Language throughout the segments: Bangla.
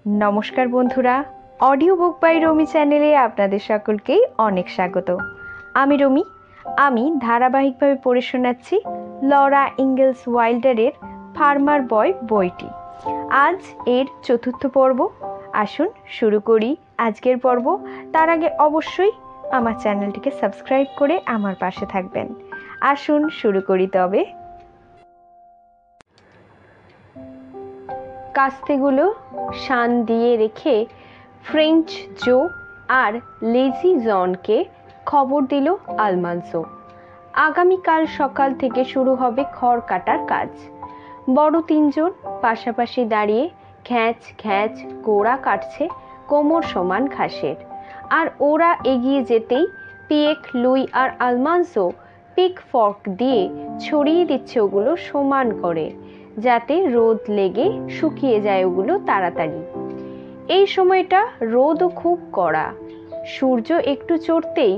নমস্কার বন্ধুরা, অডিও বুক বাই রমি চ্যানেলে আপনাদের সকলকেই অনেক স্বাগত। আমি রমি। আমি ধারাবাহিকভাবে পড়ে শোনাচ্ছি লরা ইঙ্গেলস ওয়াইল্ডারের ফার্মার বয় বইটি। আজ এর চতুর্থ পর্ব। আসুন শুরু করি আজকের পর্ব। তার আগে অবশ্যই আমার চ্যানেলটিকে সাবস্ক্রাইব করে আমার পাশে থাকবেন। আসুন শুরু করি তবে। কাস্তেগুলো শান দিয়ে রেখে ফ্রেঞ্চ জো আর লেজি জনকে খবর দিল আলমানসো। আগামীকাল সকাল থেকে শুরু হবে খড় কাটার কাজ। বড় তিনজন পাশাপাশি দাঁড়িয়ে ঘ্যাঁচ ঘ্যাঁচ গোড়া কাটছে কোমর সমান ঘাসের। আর ওরা এগিয়ে যেতেই পিয়েক, লুই আর আলমানসো পিক ফর্ক দিয়ে ছড়িয়ে দিচ্ছে ওগুলো সমান করে, যাতে রোদ লেগে শুকিয়ে যায় ওগুলো তাড়াতাড়ি। এই সময়টা রোদও খুব কড়া। সূর্য একটু চড়তেই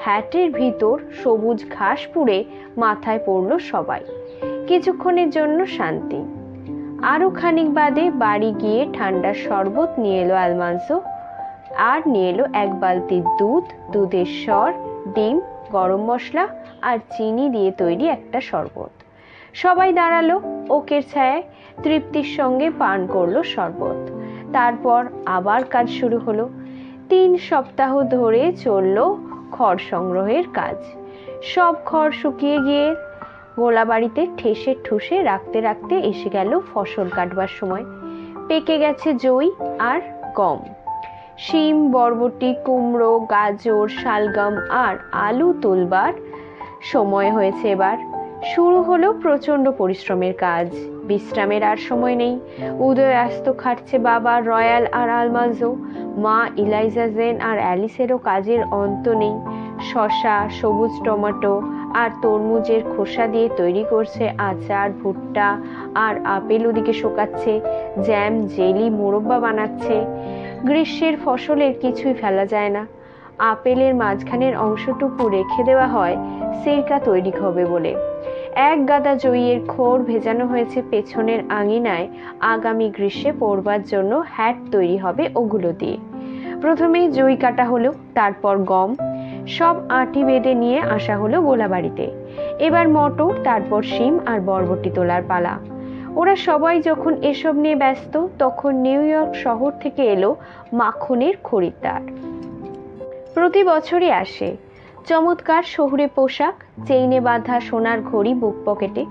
হ্যাটের ভিতর সবুজ ঘাস পুড়ে মাথায় পড়ল সবাই। কিছুক্ষণের জন্য শান্তি। আরও খানিক বাদে বাড়ি গিয়ে ঠান্ডার শরবত নিয়ে এলো আলমানসো, আর নিয়ে এলো এক বালতি দুধ, দুধের সর, ডিম, গরম মশলা আর চিনি দিয়ে তৈরি একটা শরবত। সবাই দাঁড়ালো ওকের ছায়ায়, তৃপ্তির সঙ্গে পান করলো শরবত। তারপর আবার কাজ শুরু হলো। 3 সপ্তাহ ধরে চলল খড় সংগ্রহের কাজ। সব খড় শুকিয়ে গিয়ে গোলাবাড়িতে ঠেসে ঠুসে রাখতে রাখতে এসে গেল ফসল কাটবার সময়। পেকে গেছে জই আর গম। শিম, বরবটি, কুমড়ো, গাজর, শালগম আর আলু তোলবার সময় হয়েছে এবার। শুরু হলো প্রচণ্ড পরিশ্রমের কাজ। বিশ্রামের আর সময় নেই। উদয়াস্ত খাটছে বাবা, রয়্যাল আর আলমানসো। মা ইলাইজা জেন আর অ্যালিসেরও কাজের অন্ত নেই। শসা, সবুজ টমেটো আর তরমুজের খোসা দিয়ে তৈরি করছে আচার, ভুট্টা আর আপেল ওদিকে শোকাচ্ছে, জ্যাম, জেলি, মোরব্বা বানাচ্ছে। গ্রীষ্মের ফসলের কিছুই ফেলা যায় না। আপেলের মাঝখানের অংশটুকু রেখে দেওয়া হয় সিরকা তৈরি হবে বলে। এক গাদা জইয়ের খড় ভেজানো হয়েছে পেছনের আঙিনায়, আগামী গ্রীষ্মে পরবার জন্য হ্যাট তৈরি হবে ওগুলো দিয়ে। প্রথমে জই কাটা হলো, তারপর গম। সব আঁটি বেঁধে নিয়ে আসা হলো গোলাবাড়িতে। এবার মটর, তারপর শিম আর বরবটি তোলার পালা। ওরা সবাই যখন এসব নিয়ে ব্যস্ত, তখন নিউ ইয়র্ক শহর থেকে এলো মাখনের খরিদ্দার। প্রতি বছরই আসে। চমৎকার শহুরে পোশাক, চেইনে বাঁধা সোনার ঘড়ি বুক পকেটে,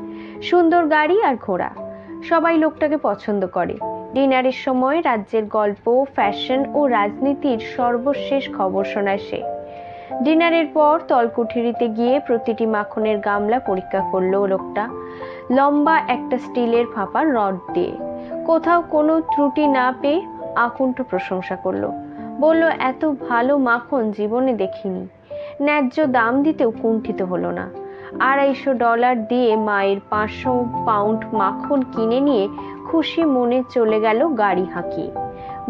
সুন্দর গাড়ি আর ঘোড়া। সবাই লোকটাকে পছন্দ করে। ডিনারের সময় রাজ্যের গল্প, ফ্যাশন ও রাজনীতির সর্বশেষ খবর শোনায় সে। ডিনারের পর তলকুঠুরিতে গিয়ে প্রতিটি মাখনের গামলা পরীক্ষা করলো লোকটা, লম্বা একটা স্টিলের ফাঁপা রড দিয়ে। কোথাও কোনো ত্রুটি না পেয়ে আকুণ্ঠ প্রশংসা করলো। বলল, এত ভালো মাখন জীবনে দেখিনি। ন্যায্য দাম দিতেও কুণ্ঠিত হলো না। $250 দিয়ে মায়ের 500 পাউন্ড মাখন কিনে নিয়ে খুশি মনে চলে গেল গাড়ি হাঁকিয়ে।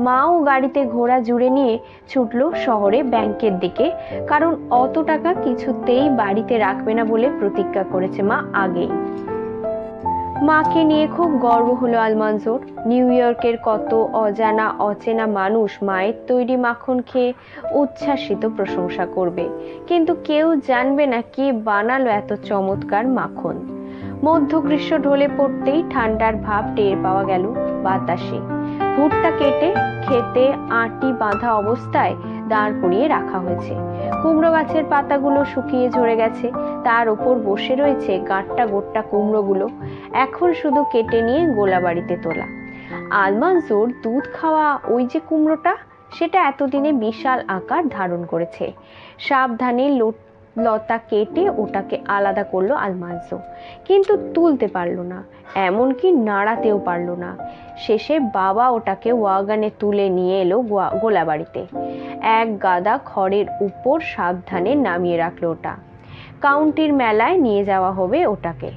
মাও গাড়িতে ঘোড়া জুড়ে নিয়ে ছুটল শহরে ব্যাংকের দিকে, কারণ অত টাকা কিছুতেই বাড়িতে রাখবে না বলে প্রতিজ্ঞা করেছে মা আগেই। মাকে নিয়ে খুব গর্ব হলো আলমানসোর। নিউ ইয়র্কের কত অজানা অচেনা মানুষ মায়ের তৈরি মাখন খেয়ে উচ্ছ্বাসিত প্রশংসা করবে, কিন্তু কেউ জানবে না কে বানালো এত চমৎকার মাখন। মধ্য গ্রীষ্ম ঢলে পড়তেই ঠান্ডার ভাব টের পাওয়া গেল বাতাসে। ভুট্টা কেটে খেতে আঁটি বাঁধা অবস্থায় দাঁড় করিয়ে রাখা হয়েছে। কুমড়ো গাছের পাতাগুলো শুকিয়ে ঝরে গেছে, তার ওপর বসে রয়েছে গাঁট্টা গোট্টা কুমড়োগুলো। এখন শুধু কেটে নিয়ে গোলাবাড়িতে তোলা। আলমানসোর দুধ খাওয়া ওই যে কুমড়োটা, সেটা এতদিনে বিশাল আকার ধারণ করেছে। সাবধানে লতা কেটে ওটাকে আলাদা করলো আলমানসো, কিন্তু তুলতে পারলো না, এমনকি নাড়াতেও পারলো না। শেষে বাবা ওটাকে ওয়াগানে তুলে নিয়ে এলো গোলাবাড়িতে। এক গাদা খড়ের উপর সাবধানে নামিয়ে রাখলো ওটা। কাউন্টির মেলায় নিয়ে যাওয়া হবে ওটাকে।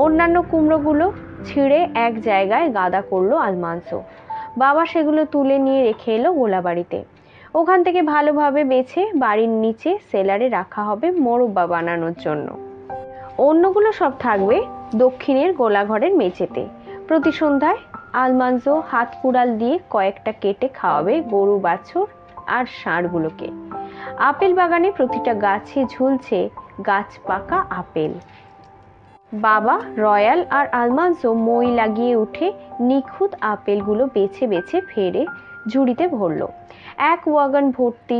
অন্যান্য কুমড়োগুলো ছিঁড়ে এক জায়গায় গাদা করলো আলমানসো। বাবা সেগুলো তুলে নিয়ে রেখে এলো গোলাবাড়িতে। ওখান থেকে ভালোভাবে বেছে বাড়ির নিচে সেলারে রাখা হবে মোরব্বা বানানোর জন্য। অন্যগুলো সব থাকবে দক্ষিণের গোলাঘরের মেঝেতে। প্রতি সন্ধ্যায় আলমানজো হাত কুড়াল দিয়ে কয়েকটা কেটে খাওয়াবে গরু বাছুর আর ষাঁড়গুলোকে। আপেল বাগানে প্রতিটা গাছে ঝুলছে গাছ পাকা আপেল। বাবা, রয়্যাল আর আলমানজো মই লাগিয়ে উঠে নিখুঁত আপেলগুলো বেছে বেছে ফেরে ঝুড়িতে ভরল। এক ওয়াগন ভর্তি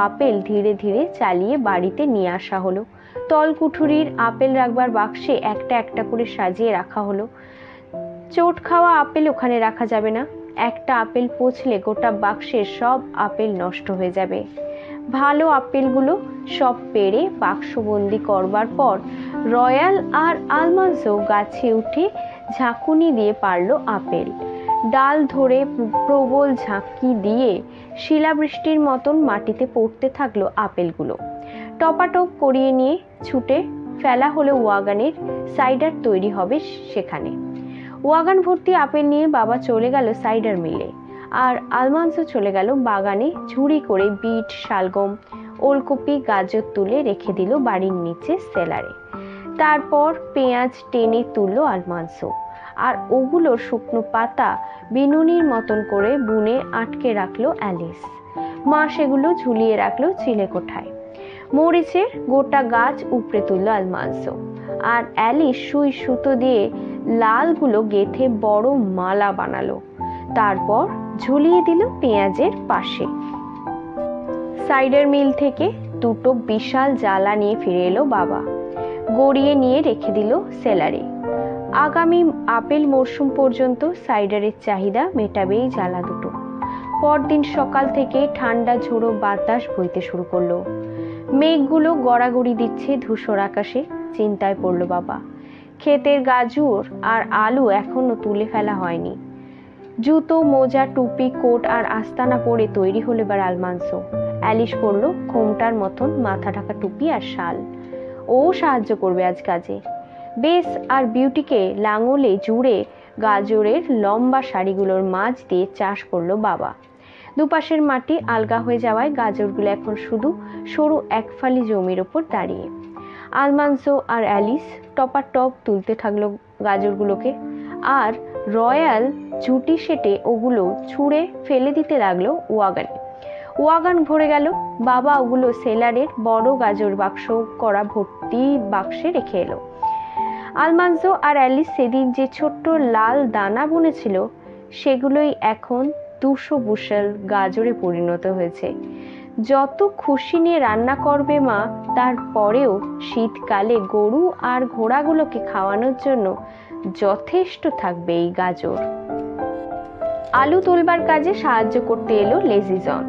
আপেল ধীরে ধীরে চালিয়ে বাড়িতে নিয়ে আসা হলো। তলকুঠুরির আপেল রাখবার বাক্সে একটা একটা করে সাজিয়ে রাখা হলো। চোট খাওয়া আপেল ওখানে রাখা যাবে না, একটা আপেল পচলে গোটা বাক্সের সব আপেল নষ্ট হয়ে যাবে। ভালো আপেলগুলো সব পেড়ে বাক্সবন্দি করবার পর রয়্যাল আর আলমানজো গাছে উঠে ঝাঁকুনি দিয়ে পারল আপেল। ডাল ধরে প্রবল ঝাঁকি দিয়ে শিলাবৃষ্টির মতন মাটিতে পড়তে থাকলো আপেলগুলো। টপাটপ করিয়ে নিয়ে ছুটে ফেলা হলো ওয়াগানের সাইডার তৈরি হবে সেখানে। ওয়াগান ভর্তি আপেল নিয়ে বাবা চলে গেল সাইডার মিলে, আর আলমানজো চলে গেল বাগানে ঝুড়ি করে বিট, শালগম, ওলকপি, গাজর তুলে রেখে দিল বাড়ির নিচে সেলারে। তারপর পেঁয়াজ টেনে তুললো আলমানজো, আর ওগুলোর শুকনো পাতা বিনুনির মতন করে বুনে আটকে রাখলো অ্যালিস। মা সেগুলো ঝুলিয়ে রাখলো চিলেকোঠায়। মরিচের গোটা গাছ উপড়ে তুললো আলমানজো, আর অ্যালিস সুই সুতো দিয়ে লালগুলো গেঁথে বড় মালা বানালো। তারপর ঝুলিয়ে দিল পেঁয়াজের পাশে। সাইডার মিল থেকে দুটো বিশাল জালা নিয়ে ফিরে এলো বাবা, গড়িয়ে নিয়ে রেখে দিল সেলারে। আগামী আপেল মরশুম পর্যন্ত সাইডারের চাহিদা মেটাবেই জালা দুটো। পরদিন সকাল থেকে ঠান্ডা ঝোড়ো বাতাস বইতে শুরু করলো। মেঘগুলো গড়াগড়ি দিচ্ছে ধূসর আকাশে। চিন্তায় পড়ল বাবা। ক্ষেতের গাজর আর আলু এখনো তুলে ফেলা হয়নি। জুতো, মোজা, টুপি, কোট আর আস্তানা পরে তৈরি হলো এবার আলমানজো। অ্যালিস পরলো ঘোমটার মতন মাথা ঢাকা টুপি আর শাল। ও সাহায্য করবে আজ কাজে। বেস আর বিউটিকে লাঙলে জুড়ে গাজরের লম্বা সারিগুলোর মাঝ দিয়ে চাষ করলো বাবা। দুপাশের মাটি আলগা হয়ে যাওয়ায় গাজরগুলো এখন শুধু সরু একফালি জমির ওপর দাঁড়িয়ে। আলমানজো আর অ্যালিস টপাটপ তুলতে থাকলো গাজরগুলোকে, আর রয়্যাল ঝুঁটি সেটে ওগুলো ছুঁড়ে ফেলে দিতে লাগলো ওয়াগানে। ওয়াগান ভরে গেল। বাবা ওগুলো সেলারের বড় গাজর বাক্স করা ভর্তি বাক্সে রেখে এলো। আলমানজো আর অ্যালিস সেদিন যে ছোট্ট লাল দানা বুনেছিল সেগুলোই এখন 200 বুশেল গাজরে পরিণত হয়েছে। যত খুশি নিয়ে রান্না করবে মা, তারপরেও শীতকালে গরু আর ঘোড়াগুলোকে খাওয়ানোর জন্য যথেষ্ট থাকবে এই গাজর। আলু তোলবার কাজে সাহায্য করতে এলো লেজি জন।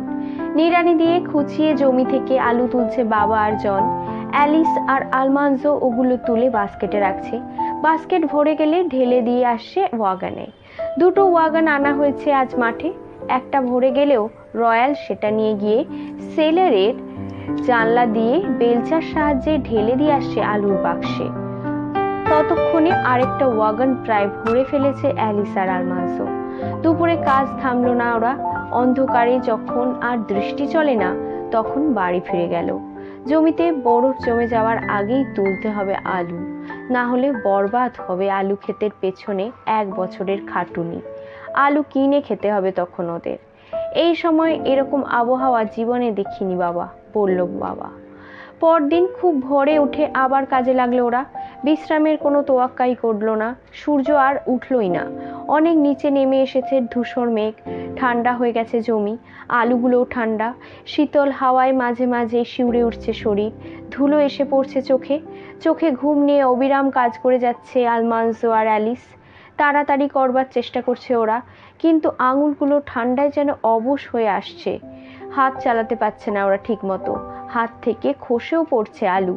নিড়ানি দিয়ে খুঁচিয়ে জমি থেকে আলু তুলছে বাবা আর জন। অ্যালিস আর আলমানজো ওগুলো তুলে বাস্কেটে রাখছে। বাস্কেট ভরে গেলে ঢেলে দিয়ে আসছে ওয়াগানে। দুটো ওয়াগান আনা হয়েছে আজ মাঠে। একটা ভরে গেলেও রয়্যাল সেটা নিয়ে গিয়ে সেলারের জানলা দিয়ে বেলচার সাহায্যে ঢেলে দিয়ে আসছে আলুর বাক্সে। ততক্ষণে আরেকটা ওয়াগন প্রায় ভরে ফেলেছে অ্যালিস আর আলমানজো। দুপুরে কাজ থামলো না ওরা। অন্ধকারে যখন আর দৃষ্টি চলে না, তখন বাড়ি ফিরে গেল। জমিতে বরফ জমে যাওয়ার আগেই তুলতে হবে আলু, না হলে বরবাদ হবে আলু ক্ষেতের পেছনে 1 বছরের খাটুনি। আলু কিনে খেতে হবে তখন ওদের। এই সময় এরকম আবহাওয়া জীবনে দেখিনি বাবা, বলল বাবা। পরদিন খুব ভোরে উঠে আবার কাজে লাগলো ওরা। বিশ্রামের কোনো তোয়াক্কাই করলো না। সূর্য আর উঠলই না। অনেক নিচে নেমে এসেছে ধূসর মেঘ। ঠান্ডা হয়ে গেছে জমি, আলুগুলোও ঠান্ডা। শীতল হাওয়ায় মাঝে মাঝে শিউরে উঠছে শরীর। ধুলো এসে পড়ছে চোখে। চোখে ঘুম নিয়ে অবিরাম কাজ করে যাচ্ছে আলমানজো আর অ্যালিস। তাড়াতাড়ি করবার চেষ্টা করছে ওরা, কিন্তু আঙুলগুলো ঠান্ডায় যেন অবশ হয়ে আসছে। হাত চালাতে পারছে না ওরা ঠিক মতো। হাত থেকে খসেও পড়ছে আলু।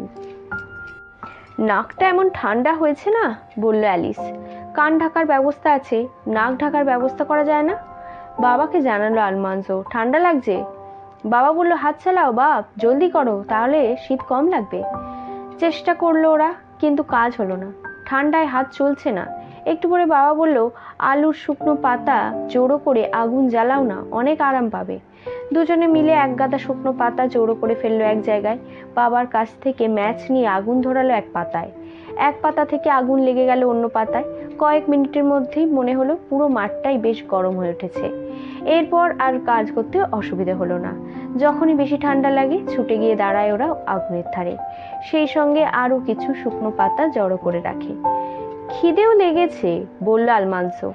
নাকটা এমন ঠান্ডা হয়েছে না, বলল অ্যালিস। কান ঢাকার ব্যবস্থা আছে, নাক ঢাকার ব্যবস্থা করা যায় না? বাবাকে জানালো আলমানজো। ঠান্ডা লাগছে। বাবা বলল, হাত চালাও বাপ, জলদি করো, তাহলে শীত কম লাগবে। চেষ্টা করলো ওরা, কিন্তু কাজ হলো না। ঠান্ডায় হাত চলছে না। একটু পরে বাবা বলল, আলুর শুকনো পাতা জোড়ো করে আগুন জ্বালাও না, অনেক আরাম পাবে। দুজনে মিলে এক গাদা শুকনো পাতা জোড়ো করে ফেললো এক জায়গায়। বাবার কাছ থেকে ম্যাচ নিয়ে আগুন ধরালো এক পাতায়। এক পাতা থেকে আগুন লেগে গেল অন্য পাতায়। কয়েক মিনিটের মধ্যেই মনে হলো পুরো মাঠটাই বেশ গরম হয়ে উঠেছে। এরপর আর কাজ করতে অসুবিধা হলো না। যখনই বেশি ঠান্ডা লাগে ছুটে গিয়ে দাঁড়ায় ওরা আগুনের ধারে, সেই সঙ্গে আরও কিছু শুকনো পাতা জড়ো করে রাখে। খিদেও লেগেছে, বলল আলমান্সো।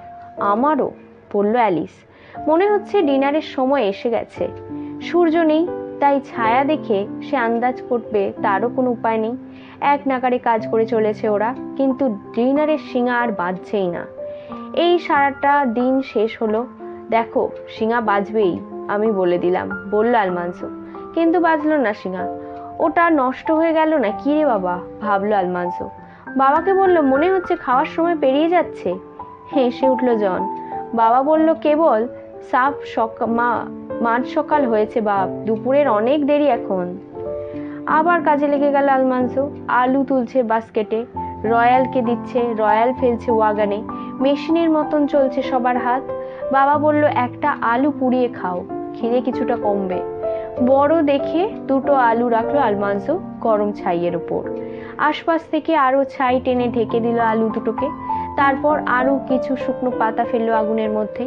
আমারও, বলল অ্যালিস। মনে হচ্ছে ডিনারের সময় এসে গেছে। সূর্য নেই, তাই ছায়া দেখে সে আন্দাজ করবে তারও কোনো উপায় নেই। এক নাগাড়ে কাজ করে চলেছে ওরা, কিন্তু ডিনারের শিঙা আর বাজছেই না। এই সারাটা দিন শেষ হলো, দেখো শিঙা বাজবেই, আমি বলে দিলাম, বলল আলমান্সো। কিন্তু বাজলো না শিঙা। ওটা নষ্ট হয়ে গেল না কি রে বাবা, ভাবলো আলমান্সো। বাবাকে বলল, মনে হচ্ছে খাওয়ার সময় পেরিয়ে যাচ্ছে। হেসে উঠল জন। বাবা বলল, কেবল সাফ মাঝ সকাল হয়েছে বাপ, দুপুরের অনেক দেরি এখন। আবার কাজে লেগে গেল আলমান্সো। আলু তুলছে বাস্কেটে, রয়্যালকে দিচ্ছে, রয়্যাল ফেলছে ওয়াগানে। মেশিনের মতন চলছে সবার হাত। বাবা বলল, একটা আলু পুড়িয়ে খাও, খিদে কিছুটা কমবে। বড় দেখে দুটো আলু রাখলো আলমান্সো গরম ছাইয়ের ওপর। আশপাশ থেকে আরো ছাই টেনে ঢেকে দিল আলু দুটোকে। তারপর আরো কিছু শুকনো পাতা ফেললো আগুনের মধ্যে।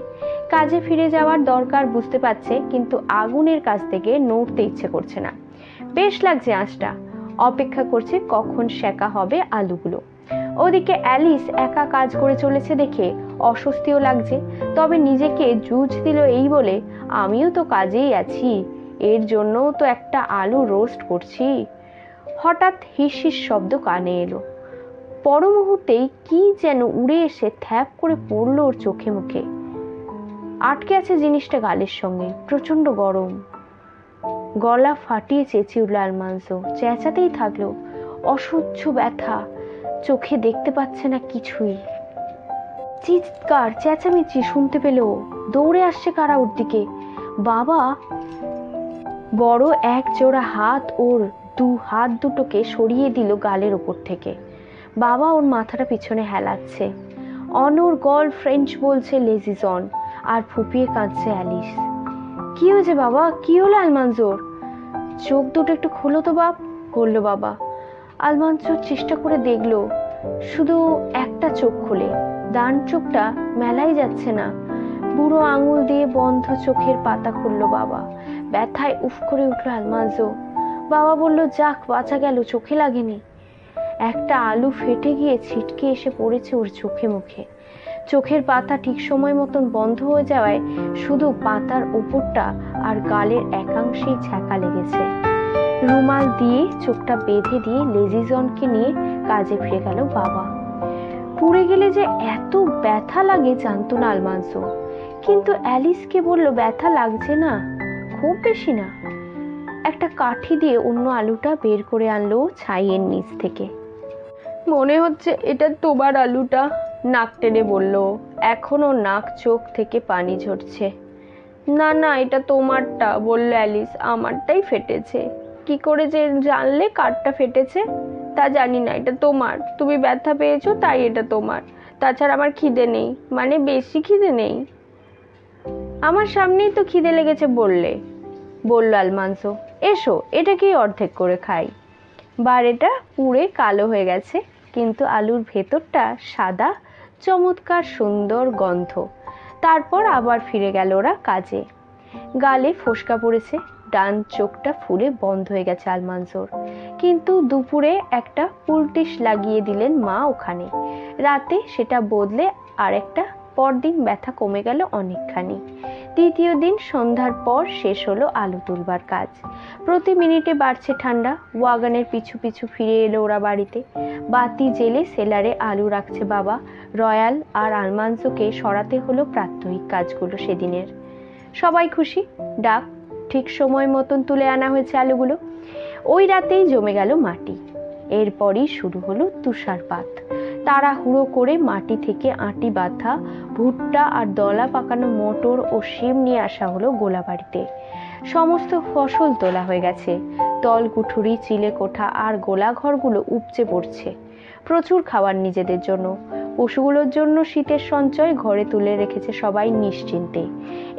কাজে ফিরে যাওয়ার দরকার বুঝতে পারছে, কিন্তু আগুনের কাছ থেকে নড়তে ইচ্ছে করছে না। বেশ লাগছে আঁচটা। অপেক্ষা করছে কখন সেকা হবে আলুগুলো। ওদিকে অ্যালিস একা কাজ করে চলেছে দেখে অস্বস্তিও লাগছে, তবে নিজেকে জুজ দিল এই বলে, আমিও তো কাজেই আছি, এর জন্যও তো একটা আলু রোস্ট করছি। হঠাৎ হিস হিস শব্দ কানে এলো। পর মুহূর্তেই কি যেন উড়ে এসে থ্যাপ করে পড়লো ওর চোখে মুখে। আটকে আছে জিনিসটা গালের সঙ্গে, প্রচন্ড গরম। গলা ফাটিয়ে চেঁচিয়ে উঠল আলমান্সো। চেঁচাতেই থাকলো, অসহ্য ব্যথা, চোখে দেখতে পাচ্ছে না কিছুই। চিৎকার চেঁচামেচি শুনতে পেল। দৌড়ে আসছে কারা ওর দিকে। বাবা বড় এক জোড়া হাত ওর হাত দুটোকে সরিয়ে দিল গালের ওপর থেকে। বাবা ওর মাথাটা পিছনে হেলাচ্ছে। অনর্গল ফ্রেঞ্চ বলছে লেজিজন, আর ফুপিয়ে কাঁদছে অ্যালিস। কি হয়েছে বাবা, কি হলো আলমান্সোর? চোখ দুটো একটু খোলো তো বাপ, বললো বাবা। আলমান্সো চেষ্টা করে দেখলো, শুধু একটা চোখ খুলে, ডান চোখটা মেলাই যাচ্ছে না। বুড়ো আঙুল দিয়ে বন্ধ চোখের পাতা খুললো বাবা। ব্যথায় উফ করে উঠলো আলমান্সো। বাবা বলল, যাক বাঁচা গেল, চোখে লাগেনি। একটা আলু ফেটে গিয়ে ছিটকে এসে পড়েছে ওর চোখে মুখে। চোখের পাতা ঠিক সময় মতন বন্ধ হয়ে যাওয়ায় শুধু পাতার উপরটা আর গালের একাংশেই ছ্যাঁকা লেগেছে। রুমাল দিয়ে চোখটা বেঁধে দিয়ে লেজিজনকে নিয়ে কাজে ফিরে গেল বাবা। পুড়ে গেলে যে এত ব্যথা লাগে জানতো না আলমান্সো, কিন্তু অ্যালিসকে বলল, ব্যথা লাগছে না, খুব বেশি না। একটা কাঠি দিয়ে অন্য আলুটা বের করে আনলো ছাইয়ের নিচ থেকে। মনে হচ্ছে এটা তোমার আলুটা, নাক টেনে বলল। এখনো নাক চোখ থেকে পানি ঝরছে। না না, এটা তোমারটা, বলল অ্যালিস। আমারটাই ফেটেছে। কি করে যে জানলে কারটা ফেটেছে? তা জানি না, এটা তোমার, তুমি ব্যথা পেয়েছো তাই এটা তোমার। তাছাড়া আমার খিদে নেই, মানে বেশি খিদে নেই। আমার সামনেই তো খিদে লেগেছে বললে, বলল আলমান্সো। এসো, এটাকেই অর্ধেক করে খাই। বারেটা পুড়ে কালো হয়ে গেছে, কিন্তু আলুর ভেতরটা সাদা, চমৎকার সুন্দর গন্ধ। তারপর আবার ফিরে গেল ওরা কাজে। গালে ফোসকা পড়েছে, ডান চোখটা ফুলে বন্ধ হয়ে গেছে আলমান্সোর, কিন্তু দুপুরে একটা পুলটিস লাগিয়ে দিলেন মা ওখানে। রাতে সেটা বদলে আর একটা, পরদিন ব্যথা কমে গেল অনেকখানি। দ্বিতীয় দিন সন্ধ্যার পর শেষ হলো আলু তুলবার কাজ। প্রতি মিনিটে বাড়ছে ঠান্ডা। ওয়াগানের পিছু পিছু ফিরে এলো ওরা বাড়িতে। বাতি জেলে সেলারে আলু রাখছে বাবা। রয়্যাল আর আলমান্সোকে সরাতে হলো প্রাত্যহিক কাজগুলো সেদিনের। সবাই খুশি। ডাক ঠিক সময় মতন তুলে আনা হয়েছে আলুগুলো। ওই রাতেই জমে গেল মাটি। এরপরই শুরু হলো তুষারপাত। তাড়াহুড়ো করে মাটি থেকে আঁটি বাঁধা ভুট্টা আর দলা পাকানো মটর ও শিম নিয়ে আসা হলো গোলাবাড়িতে। সমস্ত ফসল তোলা হয়ে গেছে। তলকুঠুরি, চিলেকোঠা আর গোলাঘরগুলো উপচে পড়ছে। প্রচুর খাবার নিজেদের জন্য, পশুগুলোর জন্য শীতের সঞ্চয় ঘরে তুলে রেখেছে সবাই নিশ্চিন্তে।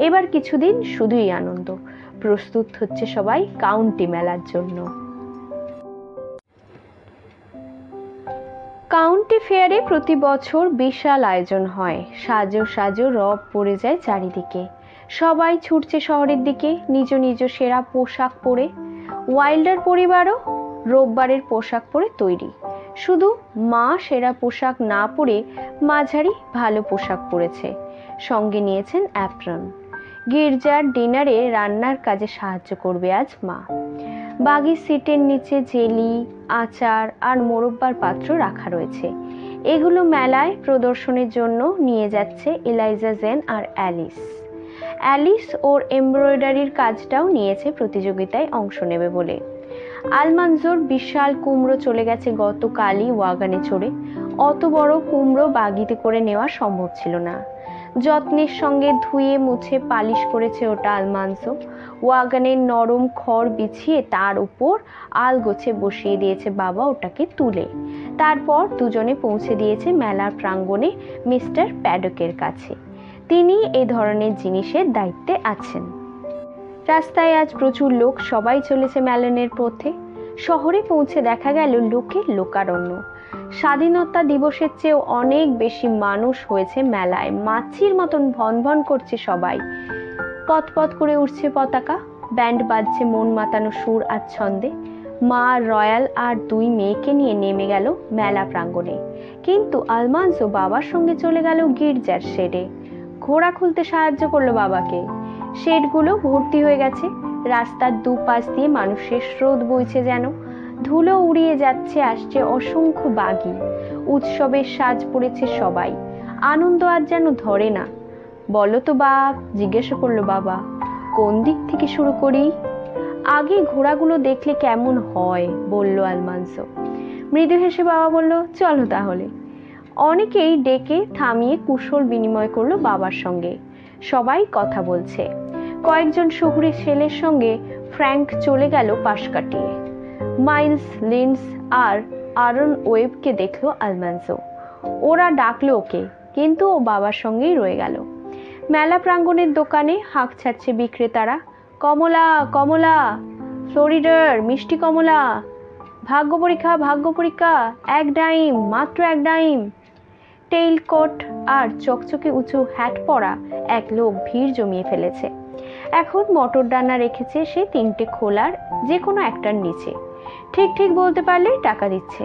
এবার কিছুদিন শুধুই আনন্দ। প্রস্তুত হচ্ছে সবাই কাউন্টি মেলার জন্য। কাউন্টি ফেয়ারে প্রতি বছর বিশাল আয়োজন হয়। সাজো সাজো রব পড়ে যায় চারিদিকে। সবাই ছুটছে শহরের দিকে নিজ নিজ সেরা পোশাক পরে। ওয়াইল্ডার পরিবারও রোববারের পোশাক পরে তৈরি। শুধু মা সেরা পোশাক না পরে মাঝারি ভালো পোশাক পরেছে, সঙ্গে নিয়েছেন অ্যাপ্রন। গির্জার ডিনারে রান্নার কাজে সাহায্য করবে আজ মা। বাগি সিটের নিচে জেলি, আচার আর মোরব্বার পাত্র রাখা রয়েছে। এগুলো মেলায় প্রদর্শনের জন্য নিয়ে যাচ্ছে এলাইজা জেন আর অ্যালিস। অ্যালিস ওর এমব্রয়ডারির কাজটাও নিয়েছে প্রতিযোগিতায় অংশ নেবে বলে। আলমানজোর বিশাল কুমড়ো চলে গেছে গতকালই ওয়াগানে চড়ে। অত বড় কুমড়ো বাগিতে করে নেওয়া সম্ভব ছিল না। যত্নের সঙ্গে ধুয়ে মুছে পালিশ করেছে ওটা আলমানজো। ওয়াগানের নরম খড় বিছিয়ে তার উপর আলগোছে বসিয়ে দিয়েছে বাবা ওটাকে তুলে। তারপর দুজনে পৌঁছে দিয়েছে মেলার প্রাঙ্গণে মিস্টার প্যাডকের কাছে। তিনি এ ধরনের জিনিসের দায়িত্বে আছেন। রাস্তায় আজ প্রচুর লোক, সবাই চলেছে মেলনের পথে। শহরে পৌঁছে দেখা গেল লোকের লোকারণ্য। স্বাধীনতা দিবসের চেয়েও অনেক বেশি মানুষ হয়েছে মেলায়। মাছির মতন ভনভন করছে সবাই। পথ করে উঠছে পতাকা, ব্যান্ড বাজছে মন মাতানো সুর আর ছন্দে। মা রয়্যাল আর দুই মেয়েকে নিয়ে নেমে গেল মেলা প্রাঙ্গণে। কিন্তু আলমানজো বাবার সঙ্গে চলে গেল গির্জার শেডে। ঘোড়া খুলতে সাহায্য করলো বাবাকে। শেডগুলো ভর্তি হয়ে গেছে। রাস্তার দুপাশ দিয়ে মানুষের স্রোত বইছে যেন। ধুলো উড়িয়ে যাচ্ছে আসছে অসংখ্য বাগি। উৎসবের সাজ পড়েছে সবাই। আনন্দ আজ যেন ধরে না। বলো তো বাপ, জিজ্ঞাসা করলো বাবা, কোন দিক থেকে শুরু করি? আগে ঘোড়াগুলো দেখলে কেমন হয়, বলল আলমানজো। মৃদু হেসে বাবা বলল, চলো তাহলে। অনেকেই ডেকে থামিয়ে কুশল বিনিময় করলো বাবার সঙ্গে। সবাই কথা বলছে। কয়েকজন শহুরে ছেলের সঙ্গে ফ্র্যাঙ্ক চলে গেল পাশ কাটিয়ে। মাইলস, লিন্ডস আর আরন ওয়েবকে দেখলো আলমানজো। ওরা ডাকলো ওকে, কিন্তু ও বাবার সঙ্গেই রয়ে গেল। মেলা প্রাঙ্গণের দোকানে হাঁক ছাড়ছে বিক্রেতারা। কমলা, কমলা, ফ্লোরিডার মিষ্টি কমলা, ভাগ্য পরীক্ষা, 1 ডাইম, মাত্র 1 ডাইম। টেইল কোট আর চকচকে উঁচু হ্যাট পরা এক লোক ভিড় জমিয়ে ফেলেছে। এখন মটর ডানা রেখেছে সে 3টে খোলার যে কোনো একটার নিচে। ঠিক বলতে পারলে টাকা দিচ্ছে।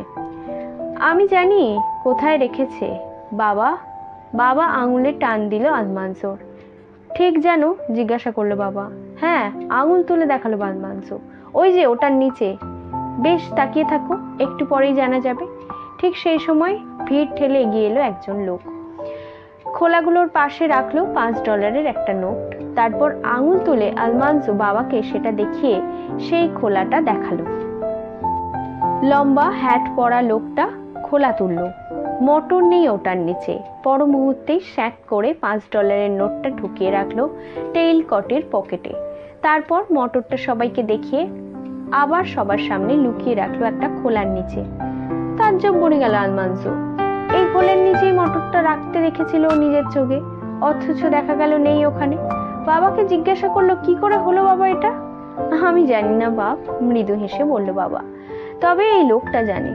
আমি জানি কোথায় রেখেছে। বাবা আঙুলে টান দিল আলমানজোর। ঠিক যেন? জিজ্ঞাসা করলো বাবা। হ্যাঁ, আঙুল তুলে দেখালো আলমানজো। ওই যে ওটার নিচে। বেশ, তাকিয়ে থাকো, একটু পরেই জানা যাবে। ঠিক সেই সময় ভিড় ঠেলে এগিয়ে এলো একজন লোক। খোলাগুলোর পাশে রাখলো $5 একটা নোট। তারপর আঙুল তুলে আলমানজো বাবাকে সেটা দেখিয়ে সেই খোলাটা দেখালো। লম্বা হ্যাট পরা লোকটা খোলা তুললো। মোটর নেই ওটার নিচে। পর মুহূর্তেই স্যাক করে $5 নোটটা ঢুকিয়ে রাখলো টেইল কটের পকেটে। তারপর মোটরটা সবাইকে দেখিয়ে আবার সবার সামনে লুকিয়ে রাখলো একটা খোলার নিচে। তাজ্জব বনে গেল আলমানজো। এই খোলের নিচেই মোটরটা রাখতে দেখেছিল নিজের চোখে, অথচ দেখা গেল নেই ওখানে। বাবাকে জিজ্ঞাসা করলো, কি করে হলো বাবা এটা? আমি জানি না বাপ, মৃদু হেসে বলল বাবা। তবে এই লোকটা জানে,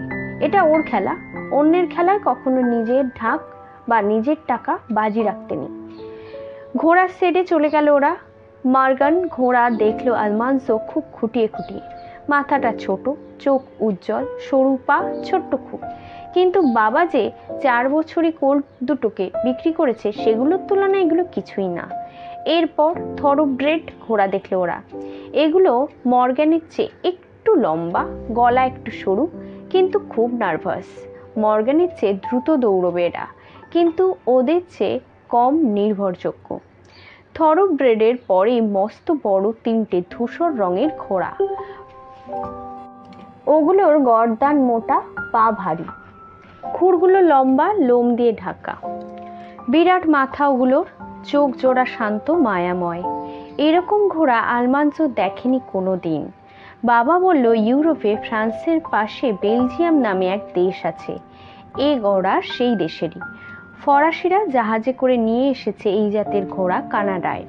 এটা ওর খেলা। অন্যের খেলায় কখনো নিজের ঢাক বা নিজের টাকা বাজি রাখতে নেই। ঘোড়ার সেটে চলে গেল ওরা। মর্গান ঘোড়া দেখলো আলমানজো খুব খুঁটিয়ে। মাথাটা ছোট, চোখ উজ্জ্বল, সরু পা, ছোট্ট খুব। কিন্তু বাবা যে 4 বছরই কোল্ট দুটোকে বিক্রি করেছে সেগুলোর তুলনায় এগুলো কিছুই না। এরপর থরোব্রেড ঘোড়া দেখলো ওরা। এগুলো মর্গানের চেয়ে একটু লম্বা, গলা একটু সরু, কিন্তু খুব নার্ভাস। মর্গানের চেয়ে দ্রুত দৌড়বে এরা, কিন্তু ওদের চেয়ে কম নির্ভরযোগ্য। থরোব্রেডের পরেই মস্ত বড় 3টে ধূসর রঙের ঘোড়া। ওগুলোর গর্দান মোটা, পা ভারী, খুরগুলো লম্বা, লোম দিয়ে ঢাকা। বিরাট মাথা ওগুলোর, চোখ জোড়া শান্ত, মায়াময়। এরকম ঘোড়া আলমানজো দেখেনি কোনো দিন। বাবা বলল, ইউরোপে ফ্রান্সের পাশে বেলজিয়াম নামে এক দেশ আছে। এ ঘোড়া সেই দেশেরই। ফরাসিরা জাহাজে করে নিয়ে এসেছে এই জাতের ঘোড়া কানাডায়।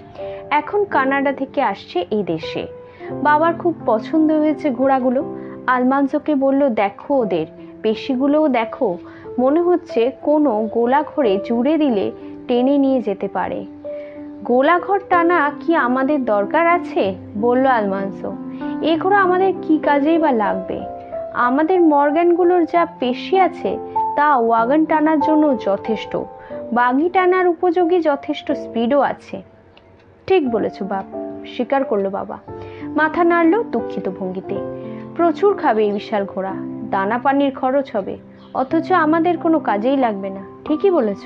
এখন কানাডা থেকে আসছে এই দেশে। বাবার খুব পছন্দ হয়েছে ঘোড়াগুলো। আলমানজোকে বলল, দেখো ওদের পেশিগুলোও দেখো, মনে হচ্ছে কোনো গোলাঘরে জুড়ে দিলে টেনে নিয়ে যেতে পারে। গোলাঘর টানা কি আমাদের দরকার আছে, বলল আলমান্সো। এ ঘোড়া আমাদের কি কাজেই বা লাগবে? আমাদের মর্গ্যানগুলোর যা পেশি আছে তা ওয়াগন টানার জন্য যথেষ্ট, বাগি টানার উপযোগী যথেষ্ট স্পিডও আছে। ঠিক বলেছ বাপ, স্বীকার করলো বাবা, মাথা নাড়ল দুঃখিত ভঙ্গিতে। প্রচুর খাবে এই বিশাল ঘোড়া, দানা পানির খরচ হবে, অথচ আমাদের কোনো কাজেই লাগবে না। ঠিকই বলেছ।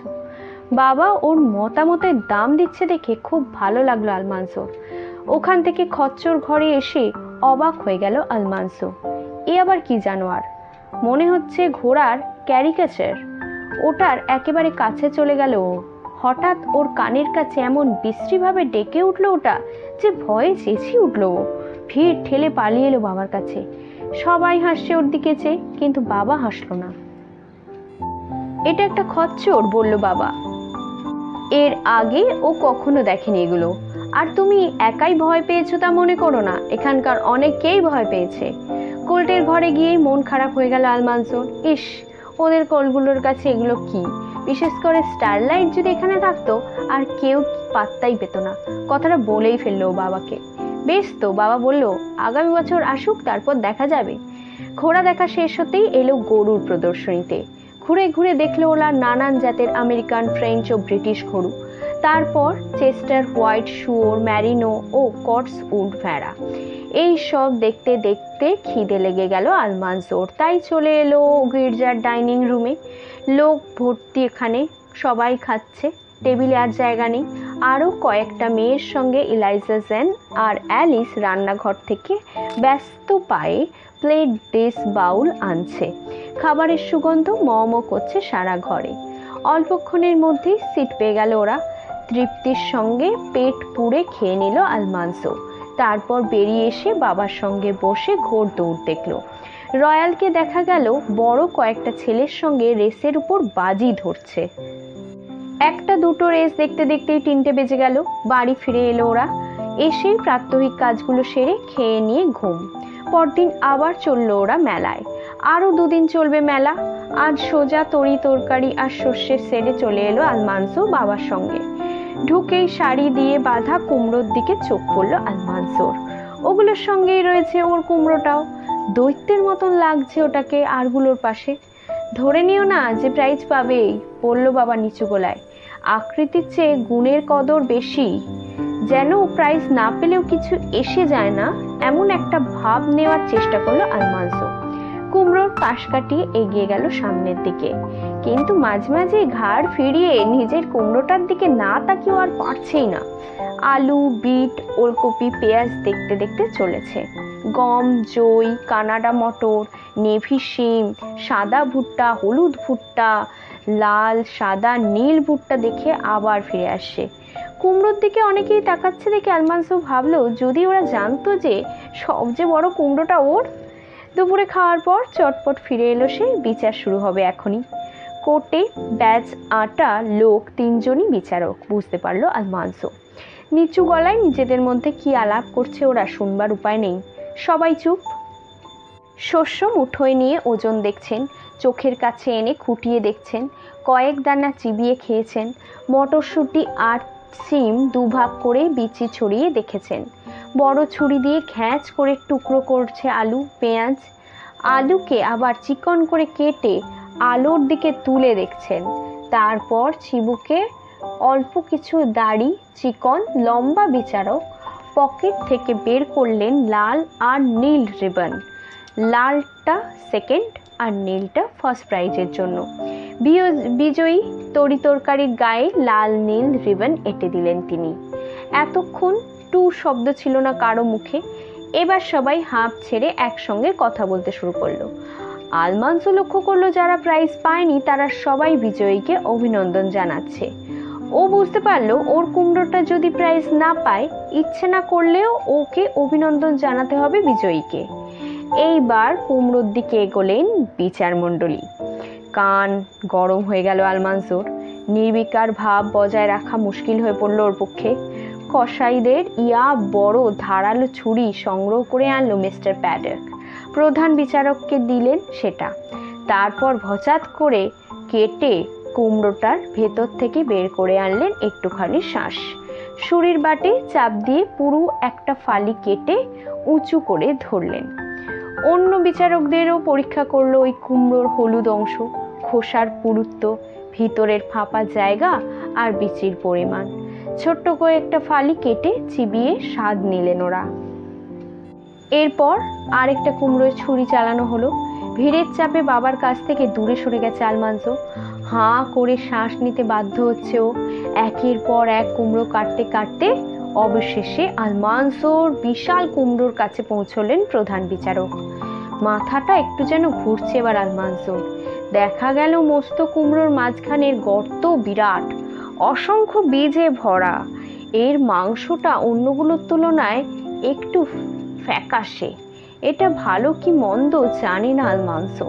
বাবা ওর মতামতের দাম দিচ্ছে দেখে খুব ভালো লাগলো আলমান্সোর। ওখান থেকে খচ্চর ঘরে এসে অবাক হয়ে গেল আলমান্সো। এ আবার কি জানোয়ার? মনে হচ্ছে ঘোড়ার ক্যারিকেচার। ওটার একেবারে কাছে চলে গেল ও। হঠাৎ ওর কানের কাছে এমন বিশ্রীভাবে ডেকে উঠলো ওটা যে ভয়ে চেঁচিয়ে উঠলো ও। ভিড় ঠেলে পালিয়ে এলো বাবার কাছে। সবাই হাসছে ওর দিকে চেয়ে, কিন্তু বাবা হাসলো না। এটা একটা খচ্চর, বলল বাবা। এর আগে ও কখনো দেখেনি এগুলো। আর তুমি একাই ভয় পেয়েছো তা মনে করো না, এখানকার অনেকেই ভয় পেয়েছে। কোল্টের ঘরে গিয়েই মন খারাপ হয়ে গেল আলমান্সোর। ইস, ওদের কোলগুলোর কাছে এগুলো কি? বিশেষ করে স্টারলাইট যদি এখানে থাকতো আর কেউ পাত্তাই পেত না। কথাটা বলেই ফেললো বাবাকে। বেশ তো, বাবা বলল, আগামী বছর আসুক, তারপর দেখা যাবে। ঘোড়া দেখা শেষ হতেই এলো গরুর প্রদর্শনীতে। ঘুরে ঘুরে দেখলো ওরা নানান জাতের আমেরিকান, ফ্রেঞ্চ ও ব্রিটিশ গরু। তারপর চেস্টার হোয়াইট শুয়োর, ম্যারিনো ও কটসউড ভেড়া। এই সব দেখতে দেখতে খিদে লেগে গেল আলমান্সোর, তাই চলে এলো গির্জার ডাইনিং রুমে। লোক ভর্তি এখানে, সবাই খাচ্ছে, টেবিলে আর জায়গা নেই। আরও কয়েকটা মেয়ের সঙ্গে ইলাইজা জেন আর অ্যালিস রান্নাঘর থেকে ব্যস্ত পায়ে প্লেট, ডিশ, বাউল আনছে। খাবারের সুগন্ধ মম করছে সারা ঘরে। অল্পক্ষণের মধ্যেই সিট পেয়ে গেল ওরা। তৃপ্তির সঙ্গে পেট পুড়ে খেয়ে নিল আলমান্সো। তারপর বেরিয়ে এসে বাবার সঙ্গে বসে ঘোর দৌড় দেখলো। রয়্যালকে দেখা গেল বড় কয়েকটা ছেলের সঙ্গে রেসের উপর বাজি ধরছে। একটা দুটো রেস দেখতে দেখতেই 3টে বেজে গেল। বাড়ি ফিরে এলো ওরা। এসেই প্রাত্যহিক কাজগুলো সেরে খেয়ে নিয়ে ঘুম। পরদিন আবার চললো ওরা মেলায়। আরও 2 দিন চলবে মেলা। আজ সোজা তরি তরকারি আর শস্যের সেরে চলে এলো আলমান্সো বাবার সঙ্গে। ঢুকেই শাড়ি দিয়ে বাঁধা কুমড়োর দিকে চোখ পড়লো আলমান্সোর। ওগুলোর সঙ্গেই রয়েছে ওর কুমড়োটাও। দৈত্যের মতন লাগছে ওটাকে আরগুলোর পাশে। ধরে নিও না যে প্রাইজ পাবেই, বলল বাবা নিচু গলায়। আকৃতির চেয়ে গুণের কদর বেশি। যেন প্রাইজ না পেলেও কিছু এসে যায় না, এমন একটা ভাব নেওয়ার চেষ্টা করলো আলমান্সো। কুমড়োর পাশ কাটিয়ে এগিয়ে গেল সামনের দিকে, কিন্তু মাঝে মাঝে ঘাড় ফিরিয়ে নিজের কুমড়োটার দিকে না তাকিয়ে আর পারছেই না। আলু, বিট, ওলকপি, পেঁয়াজ দেখতে দেখতে চলেছে। গম, জই, কানাডা মটর, নেভি শিম, সাদা ভুট্টা, হলুদ ভুট্টা, লাল, সাদা, নীল ভুট্টা দেখে আবার ফিরে আসছে। কুমড়োর দিকে অনেকেই তাকাচ্ছে দেখে আলমান্সো ভাবলো, যদি ওরা জানতো যে সবচেয়ে বড় কুমড়োটা ওর। দুপুরে খাওয়ার পর চটপট ফিরে এলো সে। বিচার শুরু হবে এখনই। কোর্টে ব্যাজ আটা লোক 3জনই বিচারক, বুঝতে পারলো আলমান্সো। নিচু গলায় নিজেদের মধ্যে কি আলাপ করছে ওরা শুনবার উপায় নেই। সবাই চুপ। শস্য মুঠোয় নিয়ে ওজন দেখছেন, চোখের কাছে এনে খুঁটিয়ে দেখছেন, কয়েক দানা চিবিয়ে খেয়েছেন। মটরশুঁটি আর সিম 2 ভাগ করে বিচি ছড়িয়ে দেখেছেন। বড় ছুরি দিয়ে ঘ্যাঁচ করে টুকরো করছে আলু, পেঁয়াজ। আলুকে আবার চিকন করে কেটে আলুর দিকে তুলে দেখছেন। তারপর চিবুকে অল্প কিছু দাড়ি চিকন লম্বা বিচারক পকেট থেকে বের করলেন লাল আর নীল রিবন। লালটা সেকেন্ড আর নীলটা ফার্স্ট প্রাইজের জন্য। বিজয়ী তরি তরকারির গায়ে লাল নীল রিবন এঁটে দিলেন তিনি। এতক্ষণ টু শব্দ ছিল না কারো মুখে। এবার সবাই হাঁপ ছেড়ে একসঙ্গে কথা বলতে শুরু করলো। আলমান্সো লক্ষ্য করলো যারা প্রাইজ পায়নি তারা সবাই বিজয়ীকে অভিনন্দন জানাচ্ছে। ও বুঝতে পারলো ওর কুমড়োটা যদি প্রাইজ না পায়, ইচ্ছে না করলেও ওকে অভিনন্দন জানাতে হবে বিজয়ীকে। এইবার কুমড়োর দিকে এগোলেন বিচার মণ্ডলী। কান গরম হয়ে গেল আলমান্সোর। নির্বিকার ভাব বজায় রাখা মুশকিল হয়ে পড়ল ওর পক্ষে। কসাইদের বড় ধারালো ছুরি সংগ্রহ করে আনলো মিস্টার প্যাডক। প্রধান বিচারককে দিলেন সেটা। তারপর ভচাত করে কেটে কুমড়োটার ভেতর থেকে বের করে আনলেন একটুখানি শ্বাস। ছুরির বাটে চাপ দিয়ে পুরো একটা ফালি কেটে উঁচু করে ধরলেন। অন্য বিচারকদেরও পরীক্ষা করলো ওই কুমড়োর হলুদ অংশ, খোসার পুরুত্ব, ভিতরের ফাঁপা জায়গা আর বিচির পরিমাণ। ছোট্ট করে একটা ফালি কেটে চিবিয়ে স্বাদ নিলেন ওরা। এরপর আরেকটা কুমড়োয় ছুরি চালানো হলো। ভিড়ের চাপে বাবার কাছ থেকে দূরে সরে গেছে আলমান্সো। হাঁ করে শ্বাস নিতে বাধ্য হচ্ছে ও। একের পর এক কুমড়ো কাটতে কাটতে অবশেষে আলমান্সোর বিশাল কুমড়োর কাছে পৌঁছলেন প্রধান বিচারক। মাথাটা একটু যেন ঘুরছে এবার আলমান্সোর। দেখা গেল মস্ত কুমড়োর মাঝখানের গর্ত বিরাট, অসংখ্য বীজে ভরা। এর মাংসটা অন্যগুলোর তুলনায় একটু ফ্যাকাশে। এটা ভালো কি মন্দ জানে না আলমান্সো।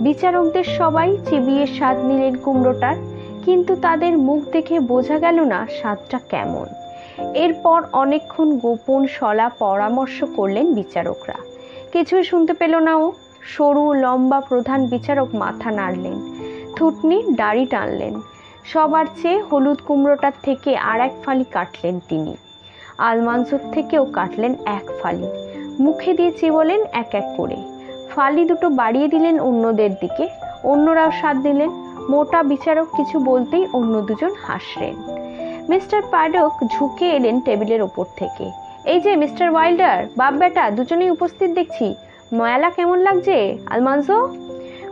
বিচারকদের সবাই চিবিয়ে স্বাদ নিলেন কুমড়োটার, কিন্তু তাদের মুখ দেখে বোঝা গেল না স্বাদটা কেমন। এরপর অনেকক্ষণ গোপন সলা পরামর্শ করলেন বিচারকরা। কিছুই শুনতে পেল না ও। সরু লম্বা প্রধান বিচারক মাথা নাড়লেন, থুতনি দাড়ি টানলেন। সবার চেয়ে হলুদ কুমড়োটার থেকে আর এক ফালি কাটলেন তিনি। আলমান্সোর থেকেও কাটলেন এক ফালি। মুখে দিয়ে চিবোলেন এক এক করে। ফালি দুটো বাড়িয়ে দিলেন অন্যদের দিকে। অন্যরাও স্বাদ নিলেন। মোটা বিচারক কিছু বলতেই অন্য দুজন হাসলেন। মিস্টার প্যাডক ঝুঁকে এলেন টেবিলের ওপর থেকে। এই যে মিস্টার ওয়াইল্ডার, বাপ বেটা দুজনেই উপস্থিত দেখছি। মেলা কেমন লাগছে আলমান্সো?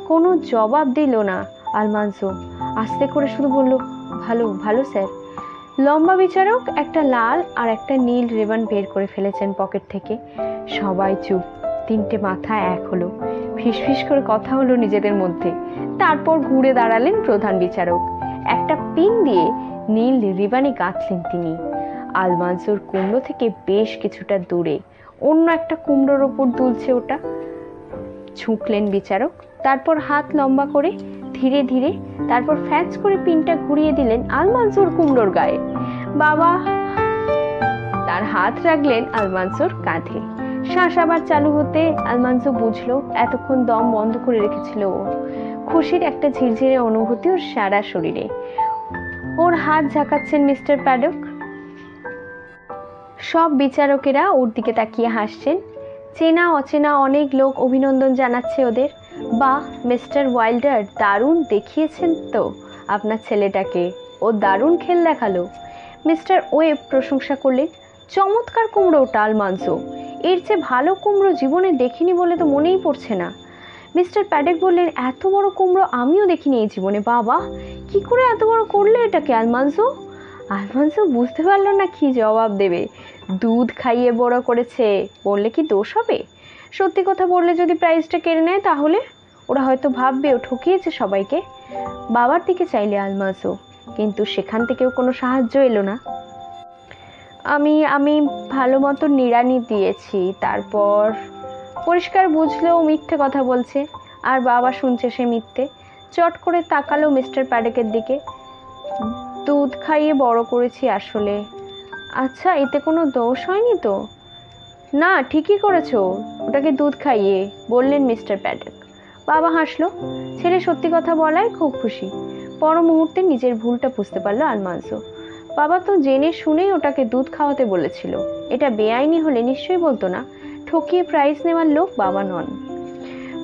কোনো জবাব দিল না আলমান্সো। আস্তে করে শুধু বলল, ভালো ভালো স্যার। লম্বা বিচারক একটা লাল আর একটা নীল রিবন বের করে ফেলেছেন পকেট থেকে। সবাই চুপ। তিনটে মাথা এক হলো। ফিসফিস করে কথা হলো নিজেদের মধ্যে। তারপর ঘুরে দাঁড়ালেন প্রধান বিচারক। একটা পিন দিয়ে নীল রিবনে গাঁথলেন তিনি। আলমান্সোর কুমড়ো থেকে বেশ কিছুটা দূরে অন্য একটা কুমড়োর ওপর দুলছে ওটা। ঝুঁকলেন বিচারক, তারপর হাত লম্বা করে ধীরে ধীরে, তারপর ফ্যাচ করে পিনটা ঘুরিয়ে দিলেন আলমান্সোর কুমড়োর গায়ে। বাবা তার হাত রাখলেন আলমান্সোর কাঁধে। শ্বাস আবার চালু হতে আলমান্সো বুঝলো এতক্ষণ দম বন্ধ করে রেখেছিল ও। খুশির একটা ঝিরঝিরে অনুভূতি ওর সারা শরীরে। ওর হাত ঝাঁকাচ্ছেন মিস্টার প্যাডক। সব বিচারকেরা ওর দিকে তাকিয়ে হাসছেন। চেনা অচেনা অনেক লোক অভিনন্দন জানাচ্ছে ওদের। বাহ মিস্টার ওয়াইল্ডার, দারুণ দেখিয়েছেন তো আপনার ছেলেটাকে, ও দারুণ খেল দেখালো। মিস্টার ওয়েব প্রশংসা করলেন। চমৎকার কুমড়ো ওটা আলমান্সো, এর চেয়ে ভালো কুমড়ো জীবনে দেখিনি বলে তো মনেই পড়ছে না। মিস্টার প্যাডক বললেন, এত বড় কুমড়ো আমিও দেখিনি এই জীবনে। বাবা, কি করে এত বড় করলে এটাকে আলমান্সো? আলমান্সো বুঝতে পারলো না কি জবাব দেবে। দুধ খাইয়ে বড় করেছে বললে কি দোষ হবে? সত্যি কথা বললে যদি প্রাইজটা কেড়ে নেয় তাহলে ওরা হয়তো ভাববে ও ঠকিয়েছে সবাইকে। বাবার দিকে চাইলে আলমান্সো, কিন্তু সেখান থেকেও কোনো সাহায্য এলো না। আমি ভালো মতো নিড়ানি দিয়েছি। তারপর পরিষ্কার বুঝলো ও মিথ্যে কথা বলছে, আর বাবা শুনছে সে মিথ্যে। চট করে তাকালো মিস্টার প্যাডকের দিকে। দুধ খাইয়ে বড় করেছি আসলে। আচ্ছা, এতে কোনো দোষ হয়নি তো? না, ঠিকই করেছো, ওটাকে দুধ খাইয়ে, বললেন মিস্টার প্যাডক। বাবা হাসলো। ছেলে সত্যি কথা বলায় খুব খুশি। পর মুহূর্তে নিজের ভুলটা বুঝতে পারলো আলমান্সো। বাবা তো জেনে শুনেই ওটাকে দুধ খাওয়াতে বলেছিল। এটা বেআইনি হলে নিশ্চয়ই বলতো না। ঠকিয়ে প্রাইজ নেওয়ার লোক বাবা নন।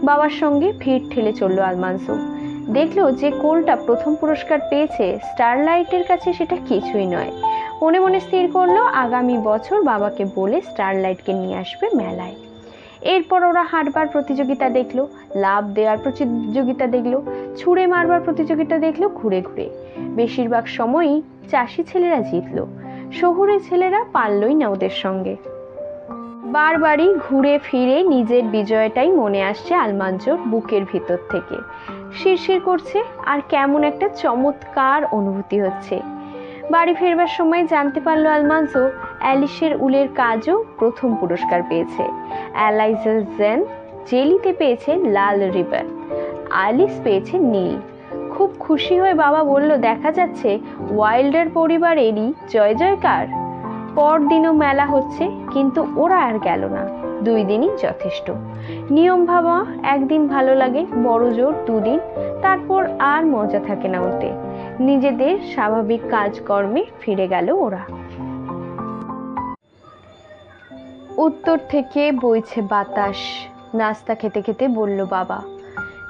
বাবার সঙ্গে ভিড় ঠেলে চলল আলমান্সো। দেখলো যে কোলটা প্রথম পুরস্কার পেয়েছে, স্টারলাইটের কাছে সেটা কিছুই নয়। মনে মনে স্থির করলো আগামী বছর বাবাকে বলে স্টারলাইটকে নিয়ে আসবে মেলায়। এরপর ওরা হাঁটবার প্রতিযোগিতা দেখলো, লাফ দেওয়ার প্রতিযোগিতা দেখলো, ছুঁড়ে মারবার প্রতিযোগিতা দেখলো ঘুরে ঘুরে। বেশিরভাগ সময়ই চাষি ছেলেরা জিতলো। শহুরে ছেলেরা পারলই না ওদের সঙ্গে। বারবারই ঘুরে ফিরে নিজের বিজয়টাই মনে আসছে আলমান্সোর বুকের ভিতর থেকে। শিরশির করছে আর কেমন একটা চমৎকার অনুভূতি হচ্ছে। বাড়ি ফেরবার সময় জানতে পারলো আলমান্সো অ্যালিসের উলের কাজও প্রথম পুরস্কার পেয়েছে। এলাইজা জেন জেলিতে পেয়েছে লাল রিবন, আলিস পেয়েছে নীল। খুব খুশি হয়ে বাবা বলল, দেখা যাচ্ছে ওয়াইল্ডার পরিবারেরই জয় জয়কার। পরদিনও মেলা হচ্ছে, কিন্তু ওরা আর গেল না। 2 দিনই যথেষ্ট। নিয়ম ভাবা একদিন ভালো লাগে, বড় জোর 2 দিন, তারপর আর মজা থাকে না ওতে। নিজেদের স্বাভাবিক কাজকর্মে ফিরে গেল ওরা। উত্তর থেকে বইছে বাতাস। নাস্তা খেতে খেতে বলল বাবা,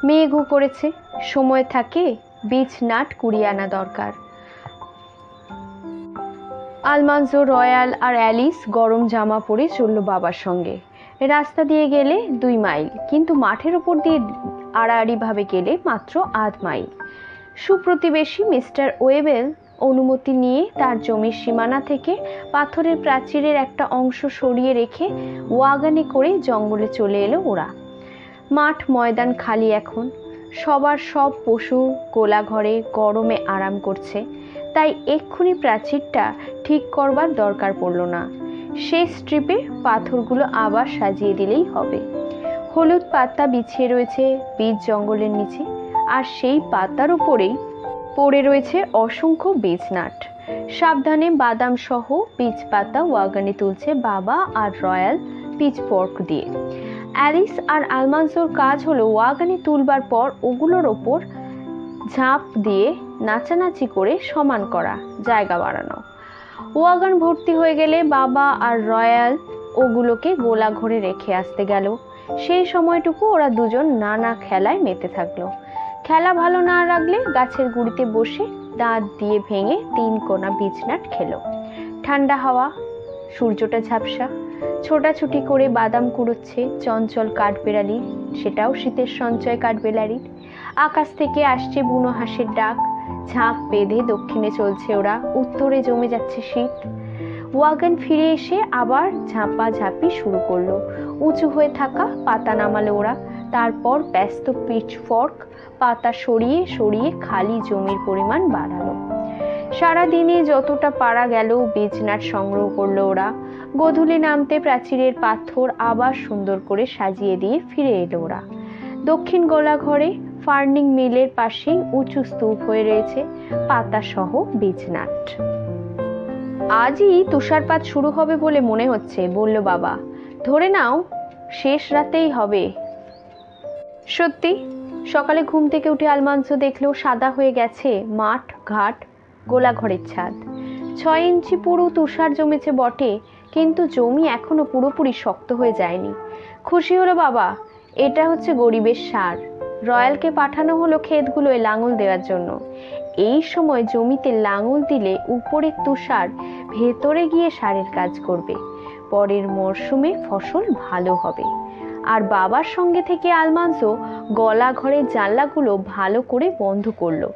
মেঘও করেছে, সময় থাকে বীজ নাট কুড়িয়ে আনা দরকার। আলমানজো, রয়্যাল আর অ্যালিস গরম জামা পরে চলল বাবার সঙ্গে। রাস্তা দিয়ে গেলে 2 মাইল, কিন্তু মাঠের ওপর দিয়ে আড়াআড়িভাবে গেলে মাত্র আধ মাইল। সুপ্রতিবেশী মিস্টার ওয়েবেল অনুমতি নিয়ে তার জমির সীমানা থেকে পাথরের প্রাচীরের একটা অংশ সরিয়ে রেখে ওয়াগানে করে জঙ্গলে চলে এলো ওরা। মাঠ ময়দান খালি এখন। সবার সব পশু গোলাঘরে গরমে আরাম করছে, তাই এক্ষুনি প্রাচীরটা ঠিক করবার দরকার পড়ল না। সেই স্ট্রিপে পাথরগুলো আবার সাজিয়ে দিলেই হবে। হলুদ পাতা বিছিয়ে রয়েছে বীজ জঙ্গলের নিচে, আর সেই পাতার উপরেই পড়ে রয়েছে অসংখ্য বীজনাট। সাবধানে বাদাম সহ বীজ পাতা ওয়াগানে তুলছে বাবা আর রয়্যাল পিচফোর্ক দিয়ে। অ্যালিস আর আলমানজোর কাজ হলো ওয়াগানে তুলবার পর ওগুলোর ওপর ঝাঁপ দিয়ে নাচানাচি করে সমান করা, জায়গা বাড়ানো। ওয়াগান ভর্তি হয়ে গেলে বাবা আর রয়্যাল ওগুলোকে গোলা ঘরে রেখে আসতে গেল। সেই সময়টুকু ওরা দুজন নানা খেলায় মেতে থাকলো। খেলা ভালো না লাগলে গাছের গুঁড়িতে বসে দাঁত দিয়ে ভেঙে 3 কোনা বীজনাট খেলো। ঠান্ডা হাওয়া, সূর্যটা ঝাপসা, ছোটাছুটি করে বাদাম কুড়োচ্ছে চঞ্চল কাঠবেড়ালি, সেটাও শীতের সঞ্চয় কাঠবেড়ালির। আকাশ থেকে আসছে বুনো হাঁসের ডাক। ঝাঁক বেঁধে দক্ষিণে চলছে ওরা, উত্তরে জমে যাচ্ছে শীত। ওয়াগন ফিরে এসে আবার ঝাঁপাঝাঁপি শুরু করলো। উঁচু হয়ে থাকা পাতা নামালো ওরা, তারপর ব্যস্ত পিচফর্ক পাতা সরিয়ে সরিয়ে খালি জমির পরিমাণ বাড়ালো। সারাদিনে যতটা পারা গেল বীজনাট সংগ্রহ করলো ওরা। গোধূলি নামতে প্রাচীরের পাথর আবার সুন্দর করে সাজিয়ে দিয়ে ফিরে এলো ওরা। দক্ষিণ গোলাঘরে ফার্নিং মিলের পাশেই উঁচু স্তূপ হয়ে রয়েছে পাতা সহ বীজনাট। আজই তুষারপাত শুরু হবে বলে মনে হচ্ছে, বলল বাবা। ধরে নাও শেষ রাতেই হবে। সত্যি, সকালে ঘুম থেকে উঠে আলমানজো দেখলো সাদা হয়ে গেছে মাঠ, ঘাট, গোলাঘরের ছাদ। 6 ইঞ্চি পুরো তুষার জমেছে বটে, কিন্তু জমি এখনো পুরোপুরি শক্ত হয়ে যায়নি। খুশি হলো বাবা। এটা হচ্ছে গরিবের সার। রয়্যালকে পাঠানো হলো ক্ষেতগুলোয় লাঙল দেওয়ার জন্য। এই সময় জমিতে লাঙল দিলে উপরের তুষার ভেতরে গিয়ে সারের কাজ করবে। পরের মরশুমে ফসল ভালো হবে। আর বাবার সঙ্গে থেকে আলমানজো গলা ঘরের জানলাগুলো ভালো করে বন্ধ করলো।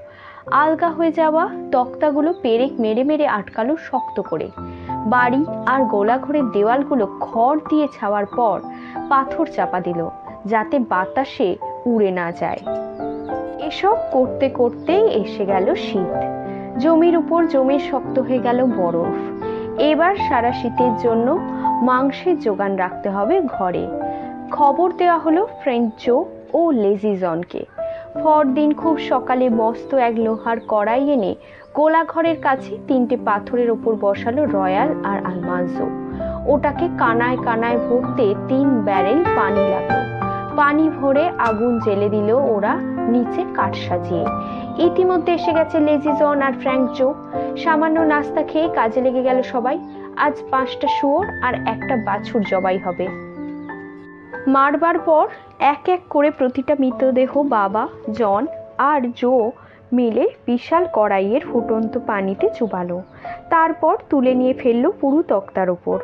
আলগা হয়ে যাওয়া তক্তাগুলো পেরেক মেরে মেরে আটকালো শক্ত করে। বাড়ি আর গোলাঘরের দেওয়ালগুলো খড় দিয়ে ছাওয়ার পর পাথর চাপা দিল, যাতে বাতাসে উড়ে না যায়। এসব করতে করতেই এসে গেল শীত। জমির উপর জমে শক্ত হয়ে গেল বরফ। এবার সারা শীতের জন্য মাংসের জোগান রাখতে হবে ঘরে। খবর দেওয়া হলো ফ্রেঞ্চ জো ও লেজি জনকে। পরদিন খুব সকালে মস্ত এক লোহার কড়াই এনে গোলাঘরের কাছে 3টে পাথরের ওপর বসালো রয়্যাল আর আলমানজো। ওটাকে কানায় কানায় ভরতে 3 ব্যারেল পানি লাগলো। পানি ভরে আগুন জ্বেলে দিল ওরা নিচে কাঠ সাজিয়ে। ইতিমধ্যে এসে গেছে লেজি জন আর ফ্র্যাঙ্ক জো। সামান্য নাস্তা খেয়ে কাজে লেগে গেল সবাই। আজ 5টা শুয়োর আর একটা বাছুর জবাই হবে। মারবার পর এক এক করে প্রতিটা মৃতদেহ বাবা, জন আর জো মিলে বিশাল কড়াইয়ের ফুটন্ত পানিতে চুবালো। তারপর তুলে নিয়ে ফেললো পুরো তক্তার ওপর।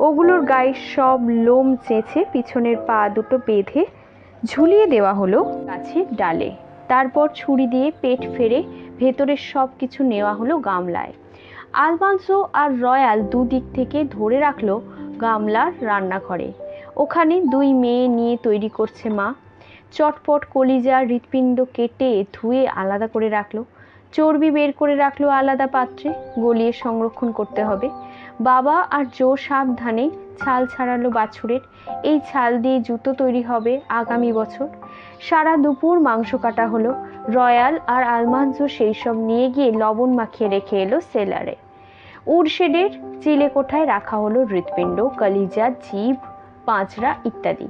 ওগুলোর গায়ে সব লোম চেঁচে পিছনের পা দুটো বেঁধে ঝুলিয়ে দেওয়া হলো গাছের ডালে। তারপর ছুরি দিয়ে পেট ফেরে ভেতরের সব কিছু নেওয়া হলো গামলায়। আলমানজো আর রয়্যাল দুদিক থেকে ধরে রাখলো গামলার রান্নাঘরে। ওখানে 2 মেয়ে নিয়ে তৈরি করছে মা। চটপট কলিজা হৃৎপিণ্ড কেটে ধুয়ে আলাদা করে রাখলো। চর্বি বের করে রাখলো আলাদা পাত্রে, গলিয়ে সংরক্ষণ করতে হবে। বাবা আর জো সাবধানে ছাল ছাড়ালো বাছুরের। এই ছাল দিয়ে জুতো তৈরি হবে আগামী বছর। সারা দুপুর মাংস কাটা হলো। রয়্যাল আর আলমানজো সেই সব নিয়ে গিয়ে লবণ মাখিয়ে রেখে এলো সেলারে। উডশেডের চিলে কোঠায় রাখা হলো হৃৎপিণ্ড, কলিজা, জিভ, পাঁচড়া ইত্যাদি।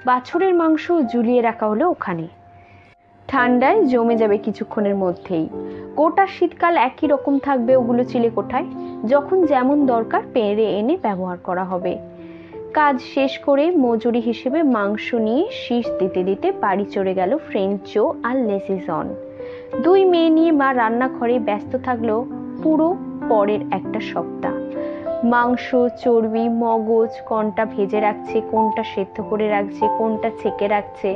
বাছুরের মাংস ঝুলিয়ে রাখা হলো ওখানে। ঠান্ডায় জমে যাবে কিছুক্ষণের মধ্যেই। গোটা শীতকাল একই রকম থাকবে ওগুলো চিলেকোঠায়, যখন যেমন দরকার পেড়ে এনে ব্যবহার করা হবে। কাজ শেষ করে মজুরি হিসেবে মাংস নিয়ে শীষ দিতে দিতে বাড়ি চলে গেল ফ্রেঞ্চ জো আর লেজি জন। দুই মেয়ে নিয়ে মা রান্নাঘরে ব্যস্ত থাকলো পুরো পরের একটা সপ্তাহ। মাংস, চর্বি, মগজ কোনটা ভেজে রাখছে, কোনটা সেদ্ধ করে রাখছে, কোনটা ছেঁকে রাখছে,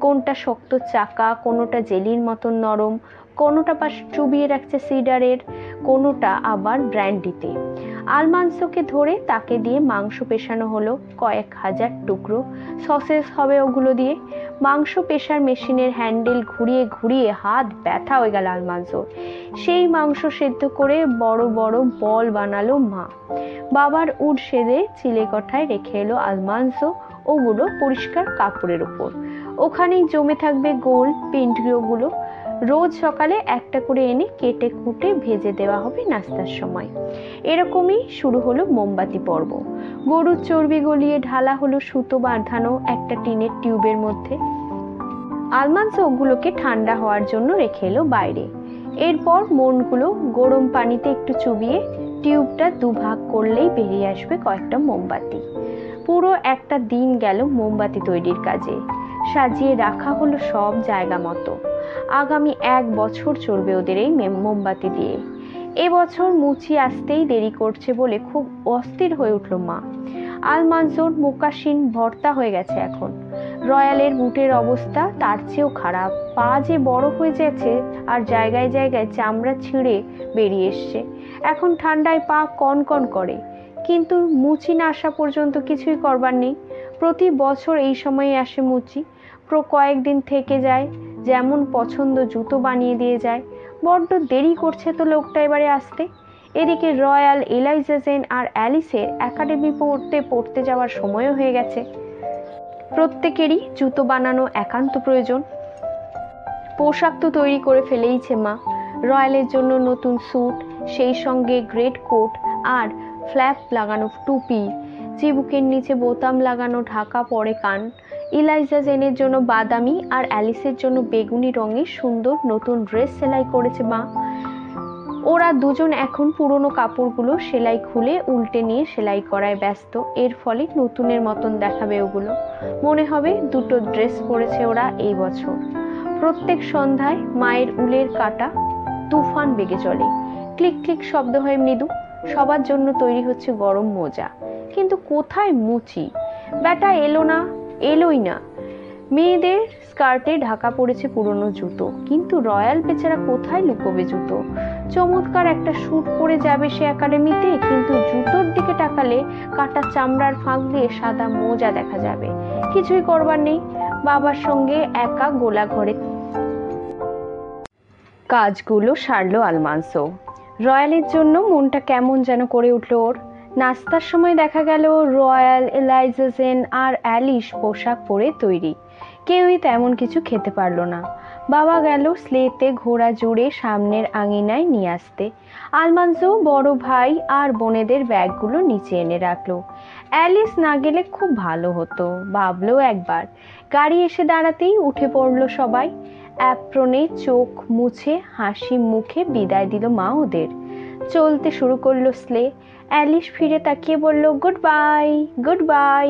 কোনটা শক্ত চাকা, কোনোটা জেলির মতন নরম, কোনোটা পাশ চুবিয়ে রাখছে সিডারের, কোনোটা আবার ব্র্যান্ডিতে। আলমান্সোকে ধরে তাকে দিয়ে মাংস পেশানো হলো কয়েক হাজার টুকরো। সসেস হবে ওগুলো দিয়ে। মাংস পেশার মেশিনের হ্যান্ডেল ঘুরিয়ে ঘুরিয়ে হাত ব্যথা হয়ে গেল আলমান্সোর। সেই মাংস সেদ্ধ করে বড় বড় বল বানালো মা। বাবার উড সেদে চিলেকোঠায় রেখে এলো আলমান্সো ওগুলো পরিষ্কার কাপড়ের উপর। ওখানেই জমে থাকবে গোল পিন্টগুলো। রোজ সকালে একটা করে এনে কেটে কুটে ভেজে দেওয়া হবে নাস্তার সময়। এরকমই শুরু হলো মোমবাতি পর্ব। গরুর চর্বি গলিয়ে ঢালা হলো সুতো বাঁধানো একটা টিনের টিউবের মধ্যে। আলমান্সো ওগুলোকে ঠান্ডা হওয়ার জন্য রেখে এলো বাইরে। এরপর মনগুলো গরম পানিতে একটু চুবিয়ে টিউবটা দুভাগ করলেই বেরিয়ে আসবে কয়েকটা মোমবাতি। পুরো একটা দিন গেল মোমবাতি তৈরির কাজে। সাজিয়ে রাখা হলো সব জায়গা মতো। আগামী 1 বছর চলবে ওদের এই মোমবাতি দিয়ে। এবছর মুচি আসতেই দেরি করছে বলে খুব অস্থির হয়ে উঠল মা। আলমান্সোর মোকাসিন ভর্তা হয়ে গেছে এখন। রয়্যালের বুটের অবস্থা তার চেয়েও খারাপ। পা যে বড় হয়ে যাচ্ছে আর জায়গায় জায়গায় চামড়া ছিঁড়ে বেরিয়ে এসছে। এখন ঠান্ডায় পা কনকন করে, কিন্তু মুচি না আসা পর্যন্ত কিছুই করবার নেই। প্রতি বছর এই সময়ে আসে মুচি। কয়েকদিন থেকে যায়, যেমন পছন্দ জুতো বানিয়ে দিয়ে যায়। বড্ড দেরি করছে তো লোকটা এবারে আসতে। এদিকে রয়্যাল, এলাইজা জেন আর অ্যালিসের একাডেমি পড়তে যাওয়ার সময়ও হয়ে গেছে। প্রত্যেকেরই জুতো বানানো একান্ত প্রয়োজন। পোশাক তো তৈরি করে ফেলেইছে মা। রয়্যালের জন্য নতুন স্যুট, সেই সঙ্গে গ্রেট কোট আর ফ্ল্যাপ লাগানো টুপি, চিবুকের নিচে বোতাম লাগানো ঢাকা পরে কান। ইলাইজা জেনের জন্য বাদামি আর অ্যালিসের জন্য বেগুনি রঙের সুন্দর নতুন ড্রেস সেলাই করেছে মা। ওরা দুজন এখন পুরনো কাপড়গুলো সেলাই খুলে উল্টে নিয়ে সেলাই করায় ব্যস্ত। এর ফলে নতুনের মতন দেখাবে ওগুলো। মনে হবে দুটো ড্রেস পরেছে ওরা এই বছর। প্রত্যেক সন্ধ্যায় মায়ের উলের কাটা তুফান বেগে চলে। ক্লিক ক্লিক শব্দ হয় মৃদু। সবার জন্য তৈরি হচ্ছে গরম মোজা। কিন্তু কোথায় মুচি? ব্যাটা এলোই না। মেয়েদের স্কার্টে ঢাকা পড়েছে পুরনো জুতো, কিন্তু রয়্যাল বেচারা কোথায় লুকোবে জুতো? চমৎকার একটা স্যুট পরে যাবে সে একাডেমিতে, কিন্তু জুতোর দিকে তাকালে কাটা চামড়ার ফাঁক দিয়ে সাদা মোজা দেখা যাবে। কিছুই করবার নেই। বাবার সঙ্গে একা গোলা ঘরে কাজগুলো সারলো আলমান্সো। রয়্যালের জন্য মনটা কেমন যেন করে উঠল ওর। নাস্তার সময় দেখা গেল রয়্যাল, এলাইজা জেন আর অ্যালিস পোশাক পরে তৈরি। কেউই তেমন কিছু খেতে পারল না। বাবা গেল স্লেতে ঘোড়া জুড়ে সামনের আঙিনায় নিয়ে আসতে। আলমান্সো বড় ভাই আর বোনেদের ব্যাগগুলো নিচে এনে রাখলো। অ্যালিস না গেলে খুব ভালো হতো, ভাবলো একবার। গাড়ি এসে দাঁড়াতেই উঠে পড়লো সবাই। অ্যাপ্রনে চোখ মুছে হাসি মুখে বিদায় দিল মা ওদের। চলতে শুরু করলো স্লে। অ্যালিস ফিরে তাকিয়ে বলল, গুড বাই, গুড বাই।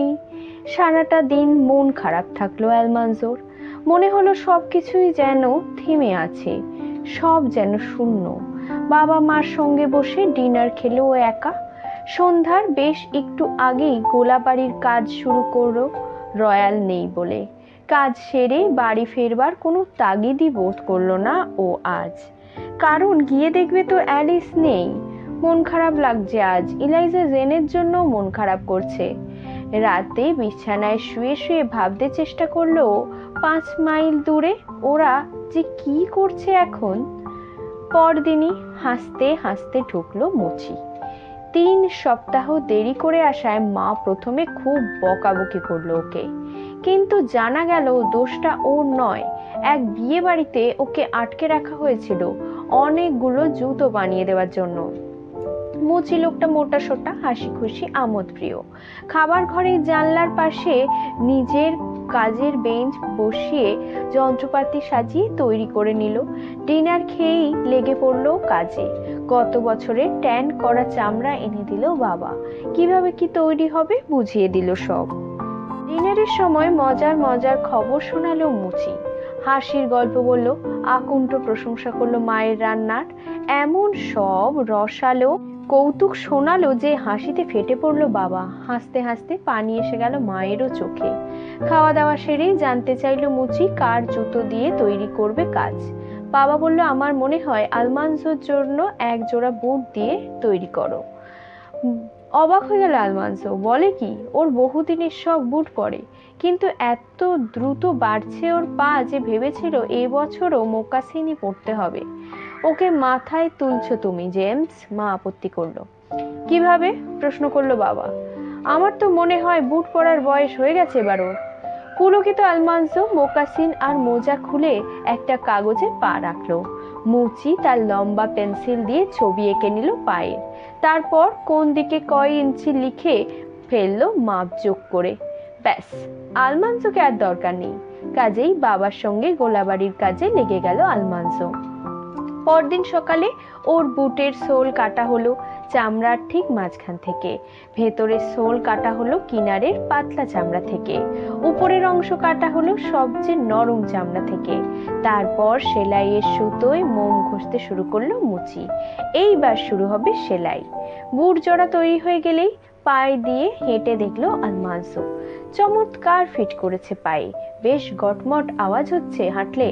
সারাটা দিন মন খারাপ থাকলো আলমান্সোর। মনে হলো সব কিছুই যেন থেমে আছে, সব যেন শূন্য। বাবা মার সঙ্গে বসে ডিনার খেলো ও একা। সন্ধ্যার বেশ একটু আগেই গোলাবাড়ির কাজ শুরু করলো রয়্যাল নেই বলে। কাজ সেরে বাড়ি ফেরবার কোনো তাগিদই বোধ করলো না ও আজ। কারণ গিয়ে দেখবে তো অ্যালিস নেই। মন খারাপ লাগছে আজ। ইলাইজা জেনের জন্য মন খারাপ করছে। রাতে বিছানায় শুয়ে শুয়ে ভাবতে চেষ্টা করলো 5 মাইল দূরে ওরা যে কি করছে এখন। পরদিনই হাসতে হাসতে ঢুকলো মুচি। 3 সপ্তাহ দেরি করে আসায় মা প্রথমে খুব বকাবকি করলো ওকে, কিন্তু জানা গেল দোষটা ওর নয়। এক বিয়ে বাড়িতে ওকে আটকে রাখা হয়েছিল অনেকগুলো জুতো বানিয়ে দেওয়ার জন্য। মুচি লোকটা মোটা সোটা, হাসি খুশি, আমোদ প্রিয়। খাবার ঘরে জানলার পাশে নিজের কাজের বেঞ্চ বসিয়ে যন্ত্রপাতি সাজিয়ে তৈরি করে নিল। ডিনার খেয়েই লেগে পড়লো কাজে। গত বছরের ট্যান করা চামড়া এনে দিল বাবা। কিভাবে কি তৈরি হবে বুঝিয়ে দিল সব। ডিনারের সময় মজার মজার খবর শোনালো মুচি, হাসির গল্প বলল, আকুণ্ঠ প্রশংসা করলো মায়ের রান্নার। এমন সব রসালো কৌতুক শোনালো যে হাসিতে ফেটে পড়লো বাবা। হাসতে হাসতে পানি এসে গেল মায়েরও চোখে। খাওয়া দাওয়া সেরেই জানতে চাইলো মুচি কার জুতো দিয়ে তৈরি করবে কাজ। বাবা বলল, আমার মনে হয় আলমানজোর জন্য এক জোড়া বুট দিয়ে তৈরি করো। অবাক হয়ে গেল আলমানজো, বলে কি, ওর বহুদিনের শখ বুট পরে, কিন্তু এত দ্রুত বাড়ছে ওর পা যে ভেবেছিল এবছরও মোকাসিনই পড়তে হবে। ওকে মাথায় তুলছো তুমি জেমস, মা আপত্তি করলো। কিভাবে, প্রশ্ন করলো বাবা। আমার তো মনে হয় বুট পরার বয়স হয়ে গেছে এবার ওর। পুলকিত আলমানজো মোকাসিন আর মোজা খুলে একটা কাগজে পা রাখলো। মুচি তার লম্বা পেন্সিল দিয়ে ছবি এঁকে নিল পায়ের। তারপর কোন দিকে কয় ইঞ্চি লিখে ফেললো মাপ যোগ করে। ব্যাস, আলমানজোকে আর দরকার নেই। কাজেই বাবার সঙ্গে গোলাবাড়ির কাজে লেগে গেল আলমানজো। পরদিন সকালে ওর বুটের সোল কাটা হলো চামড়ার ঠিক মাঝখান থেকে, ভেতরের সোল কাটা হলো কিনারের পাতলা চামড়া থেকে, উপরের অংশ কাটা হলো সবচেয়ে নরম চামড়া থেকে। তারপর সেলাইয়ের সুতোয় মোম ঘষতে শুরু করলো মুচি। এইবার শুরু হবে সেলাই। বুট জোড়া তৈরি হয়ে গেলেই পায়ে দিয়ে হেঁটে দেখলো আলমানজো। চমৎকার ফিট করেছে পায়ে, বেশ গটমট আওয়াজ হচ্ছে হাঁটলে।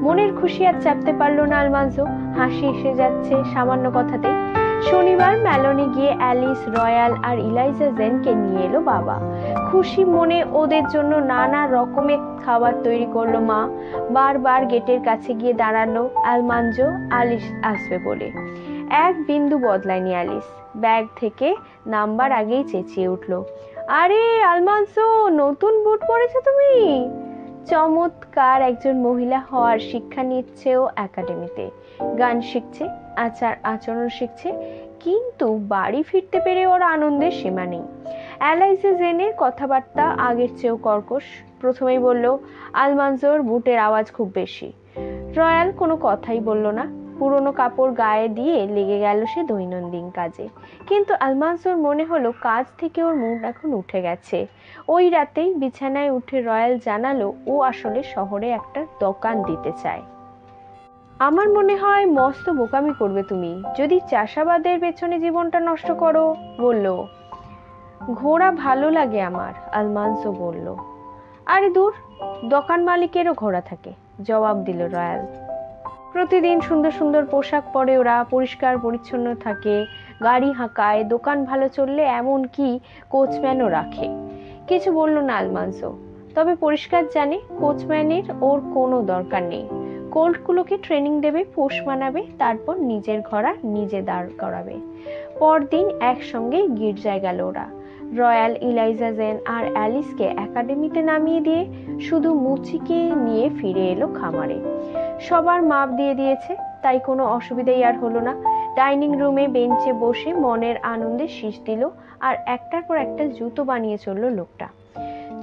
মনের খুশি আর চাপতে পারলো না আলমানজো, হাসি এসে যাচ্ছে সামান্য কথাতেই। শনিবার মেলনে গিয়ে অ্যালিস, রয়্যাল আর ইলাইজা জেনকে নিয়ে এলো বাবা। খুশি মনে ওদের জন্য নানা রকমের খাবার তৈরি করলো মা। বারবার গেটের কাছে গিয়ে দাঁড়ালো আলমানজো আলিস আসবে বলে। এক বিন্দু বদলায়নি অ্যালিস। ব্যাগ থেকে নাম্বার আগেই চেঁচিয়ে উঠলো, আরে আলমানজো, নতুন বুট পরেছো তুমি? চমৎকার একজন মহিলা হওয়ার শিক্ষা নিচ্ছে ও একাডেমিতে। গান শিখছে, আচার আচরণ শিখছে, কিন্তু বাড়ি ফিরতে পেরে ওর আনন্দের সীমা নেই। অ্যালাইজা জেনের কথাবার্তা আগের চেয়েও কর্কশ। প্রথমেই বলল, আলমানজোর বুটের আওয়াজ খুব বেশি। রয়্যাল কোনো কথাই বলল না। পুরনো কাপড় গায়ে দিয়ে লেগে গেল সে দৈনন্দিন কাজে। কিন্তু আলমানজোর মনে হলো কাজ থেকে ওর মুড এখন উঠে গেছে। ওই রাতেই বিছানায় উঠে রয়্যাল জানালো ও আসলে শহরে একটা দোকান দিতে চায়। আমার মনে হয় মস্ত বোকামি করবে তুমি যদি চাষাবাদের পেছনে জীবনটা নষ্ট করো, বলল। ঘোড়া ভালো লাগে আমার, আলমানজো বলল। আরে দূর, দোকান মালিকেরও ঘোড়া থাকে, জবাব দিল রয়্যাল। প্রতিদিন সুন্দর সুন্দর পোশাক পরে ওরা, পরিষ্কার পরিচ্ছন্ন থাকে, গাড়ি হাঁকায়, দোকান ভালো চললে এমন কি কোচম্যানও রাখে। কিছু বলল না আলমানজো, তবে পরিষ্কার জানে কোচম্যানের ওর কোনো দরকার নেই। কোল্টগুলোকে ট্রেনিং দেবে, পোষ মানাবে, তারপর নিজের ঘোড়া নিজে দাঁড় করাবে। পরদিন একসঙ্গে গির্জায় গেল ওরা। রয়্যাল, ইলাইজা জেন আর অ্যালিসকে একাডেমিতে নামিয়ে দিয়ে শুধু মুচিকে নিয়ে ফিরে এলো খামারে। সবার মাপ দিয়ে দিয়েছে, তাই কোনো অসুবিধাই আর হলো না। ডাইনিং রুমে বেঞ্চে বসে মনের আনন্দে শীষ দিল আর একটার পর একটা জুতো বানিয়ে চলল লোকটা।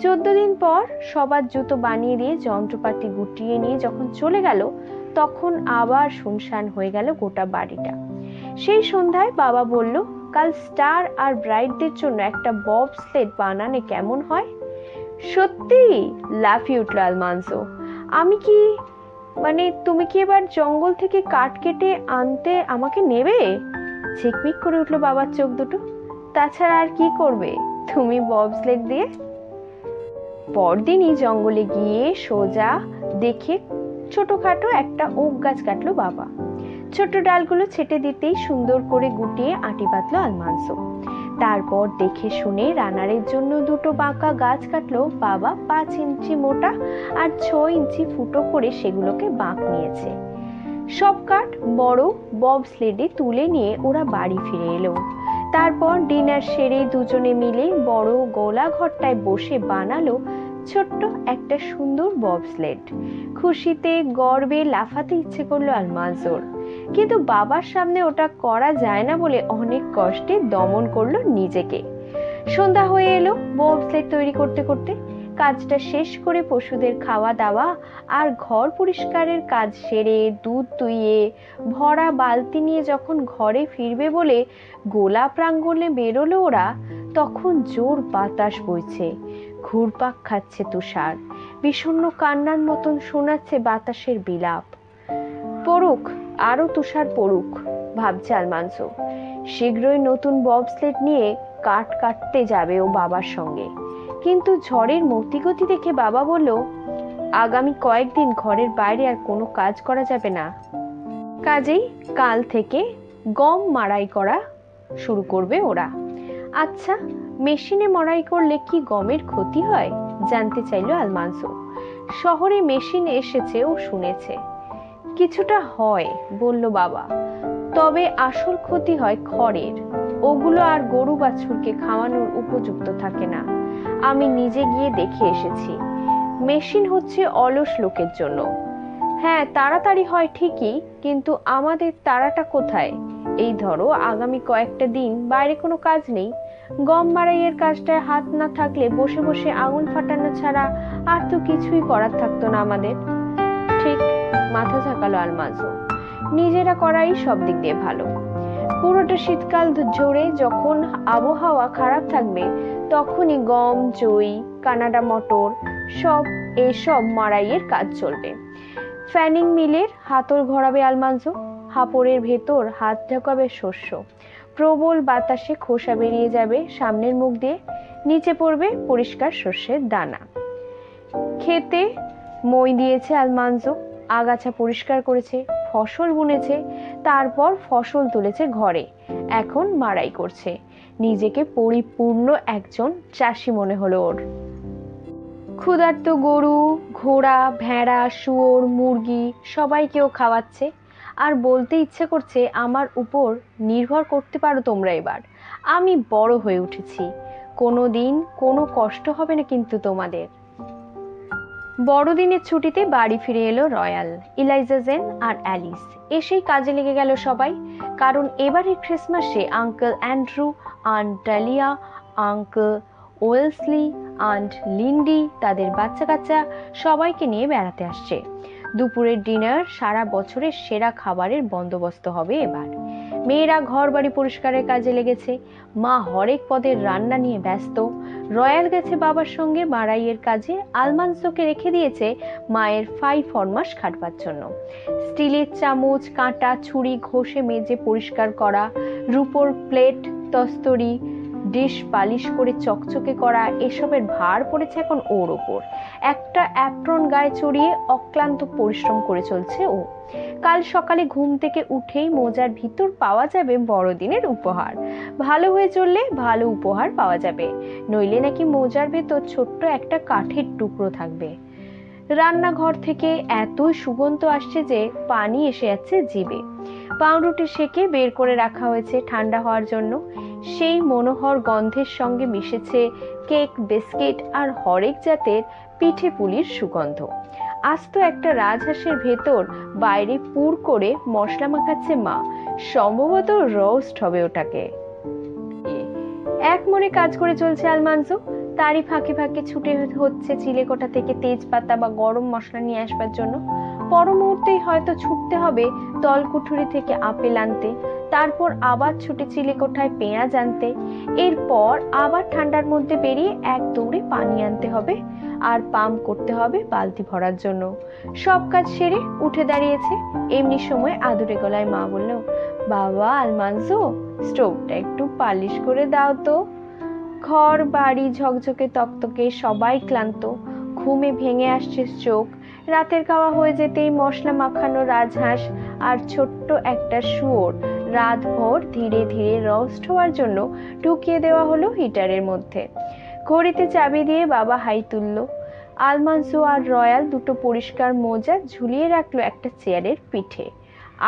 14 দিন পর সবার জুতো বানিয়ে দিয়ে যন্ত্রপাতি গুটিয়ে নিয়ে যখন চলে গেল, তখন আবার শুনশান হয়ে গেল গোটা বাড়িটা। সেই সন্ধ্যায় বাবা বলল, কাল স্টার আর ব্রাইটদের জন্য একটা বব স্লেড বানানে কেমন হয়? সত্যি? লাফিয়ে উঠল আলমানজো। তুমি কি এবার জঙ্গল থেকে কাঠ কেটে আনতে আমাকে নেবে? ঝিকমিক করে উঠল বাবার চোখ দুটো। তাছাড়া আর কি করবে তুমি বব স্লেড দিয়ে? পরদিনই জঙ্গলে গিয়ে সোজা দেখে ছোটখাটো একটা ওক গাছ কাটলো বাবা। ছোট ডালগুলো ছেটে দিতেই সুন্দর করে গুটিয়ে আঁটি বাঁধলো আলমানজো। তারপর দেখে শুনে রানারের জন্য দুটো বাঁকা গাছ কাটলো বাবা। 5 ইঞ্চি মোটা আর 6 ইঞ্চি ফুটো করে সেগুলোকে বাঁক নিয়েছে। সব কাঠ বড় বব স্লেডে তুলে নিয়ে ওরা বাড়ি ফিরে এলো। তারপর ডিনার সেরে দুজনে মিলে বড় গোলা ঘরটায় বসে বানালো ছোট্ট একটা সুন্দর বব স্লেড। খুশিতে গর্বে লাফাতে ইচ্ছে করলো আলমানজোর। কিন্তু বাবার সামনে ওটা করা যায় না বলে অনেক কষ্টে দমন করলো নিজেকে। সন্ধ্যা হয়ে এলো। ববস্লেড তৈরি করতে করতে কাজটা শেষ করে পশুদের খাওয়া দাওয়া আর ঘর পরিষ্কারের কাজ সেরে দুধ দুইয়ে ভরা বালতি নিয়ে যখন ঘরে ফিরবে বলে গোলা প্রাঙ্গণে বেরোলো ওরা, তখন জোর বাতাস বইছে, ঘুরপাক খাচ্ছে তুষার, বিষণ্ণ কান্নার মতন শোনাচ্ছে বাতাসের বিলাপ। পড়ুক, আরো তুষার পড়ুক, ভাবছে আলমানসো। শীঘ্রই নতুন ববস্লেড নিয়ে কাঠ কাটতে যাবে ও বাবার সঙ্গে। কিন্তু ঝড়ের মতিগতি দেখে বাবা বলল, আগামী কয়েকদিন ঘরের বাইরে আর কোনো কাজ করা যাবে না। কাজেই কাল থেকে গম মাড়াই করা শুরু করবে ওরা। আচ্ছা, মেশিনে মড়াই করলে কি গমের ক্ষতি হয়? জানতে চাইল আলমানসো। শহরে মেশিন এসেছে ও শুনেছে। কিছুটা হয় বলল বাবা, তবে আসল ক্ষতি হয় খড়ের। ওগুলো আর গরু বাছুরকে খাওয়ানোর উপযুক্ত থাকে না। আমি নিজে গিয়ে দেখে এসেছি। মেশিন হচ্ছে অলস লোকের জন্য। হ্যাঁ, তাড়াতাড়ি হয় ঠিকই, কিন্তু আমাদের তাড়াটা কোথায়? এই ধরো, আগামী কয়েকটা দিন বাইরে কোনো কাজ নেই। গম মাড়াইয়ের কাজটায় হাত না থাকলে বসে বসে আগুন ফাটানো ছাড়া আর তো কিছুই করার থাকতো না আমাদের। ঠিক, মাথা ঝাঁকালো আলমানসো। নিজেরা করাই সব দিক দিয়ে ভালো। পুরোটা শীতকাল জোরে যখন আবহাওয়া খারাপ থাকবে তখনই গম, জই, কানাডা মটর এসব মাড়াইয়ের কাজ চলবে। ফ্যানিং মিলের হাতল ঘোরাবে আলমানসো। হাপড়ের ভেতর হাত ঢোকাবে শস্য। প্রবল বাতাসে খোসা বেরিয়ে যাবে সামনের মুখ দিয়ে, নিচে পড়বে পরিষ্কার শস্যের দানা। খেতে মই দিয়েছে আলমানসো, আগাছা পরিষ্কার করেছে, ফসল বুনেছে, তারপর ফসল তুলেছে ঘরে, এখন মাড়াই করছে। নিজেকে পরিপূর্ণ একজন চাষি মনে হলো ওর। ক্ষুধার্ত গরু, ঘোড়া, ভেড়া, শুয়োর, মুরগি সবাইকেও খাওয়াচ্ছে। আর বলতে ইচ্ছে করছে, আমার উপর নির্ভর করতে পারো তোমরা এবার। আমি বড় হয়ে উঠেছি, কোনো দিন কোনো কষ্ট হবে না কিন্তু তোমাদের। বড়দিনের ছুটিতে বাড়ি ফিরে এলো রয়্যাল, ইলাইজা জেন আর অ্যালিস। এসেই কাজে লেগে গেল সবাই, কারণ এবারের ক্রিসমাসে uncle Andrew, aunt Dahlia, uncle Wellesley, aunt Lindy তাদের বাচ্চা কাচ্চা সবাইকে নিয়ে বেড়াতে আসছে। দুপুরের ডিনার, সারা বছরের সেরা খাবারের বন্দোবস্ত হবে এবার। মেয়েরা ঘর বাড়ি পরিষ্কারের কাজে লেগেছে, মা হরেক পদের রান্না নিয়ে ব্যস্ত। রয়্যাল গেছে বাবার সঙ্গে মাড়াইয়ের কাজে, আলমানসোকে রেখে দিয়েছে মায়ের ফরমাস খাটবার জন্য। স্টিলের চামচ, কাঁটা, ছুরি ঘষে মেজে পরিষ্কার করা, রূপোর প্লেট, তস্তরি, ডিশ পালিশ করে চকচকে করা, এসবের ভার পড়েছে এখন ওর ওপর। একটা অ্যাপ্রন গায়ে চড়িয়ে অক্লান্ত পরিশ্রম করে চলছে ও। কাল সকালে ঘুম থেকে উঠেই মোজার ভিতর পাওয়া যাবে বড়দিনের উপহার। ভালো হয়ে চললে ভালো উপহার পাওয়া যাবে, নইলে নাকি মোজার ভেতর ছোট্ট একটা কাঠের টুকরো থাকবে। রান্নাঘর থেকে এতই সুগন্ধ আসছে যে পানি এসে যাচ্ছে জিভে। পাউরুটি সেকে বের করে রাখা হয়েছে ঠান্ডা হওয়ার জন্য। সেই মনোহর গন্ধের সঙ্গে মিশেছে কেক, বিস্কিট আর হরেক জাতের পিঠে পুলির সুগন্ধ। আস্ত একটা রাজহাঁসের ভেতর বাইরে পুর করে মশলা মাখাচ্ছে মা, সম্ভবত রোস্ট হবে ওটাকে। এক মনে কাজ করে চলছে আলমানসো। তারই ফাঁকে ফাঁকে ছুটে হচ্ছে চিলেকোঠা থেকে তেজপাতা বা গরম মশলা নিয়ে আসবার জন্য। পর মুহূর্তেই হয়তো ছুটতে হবে তলকুঠুরি থেকে আপেল আনতে, তারপর আবার ছুটে চিলেকোঠায় পেঁয়াজ আনতে, এরপর আবার ঠান্ডার মধ্যে বেরিয়ে এক দৌড়ে পানি আনতে হবে আর পাম্প করতে হবে বালতি ভরার জন্য। সব কাজ সেরে উঠে দাঁড়িয়েছে। এমনি সময় আদুরে গলায় মা বলল, বাবা আলমানসো, স্টোভটা একটু পালিশ করে দাও তো। ঘর বাড়ি ঝকঝকে তকতকে, সবাই ক্লান্ত, ঘুমে ভেঙে আসছে চোখ। রাতের খাওয়া হয়ে যেতেই মশলা মাখানো রাজহাঁস আর ছোট্ট একটা শুয়োর রাতভর ধীরে ধীরে রোস্ট হওয়ার জন্য ঢুকিয়ে দেওয়া হলো হিটারের মধ্যে। ঘড়িতে চাবি দিয়ে বাবা হাই তুলল। আলমানসো আর রয়্যাল দুটো পরিষ্কার মোজা ঝুলিয়ে রাখলো একটা চেয়ারের পিঠে।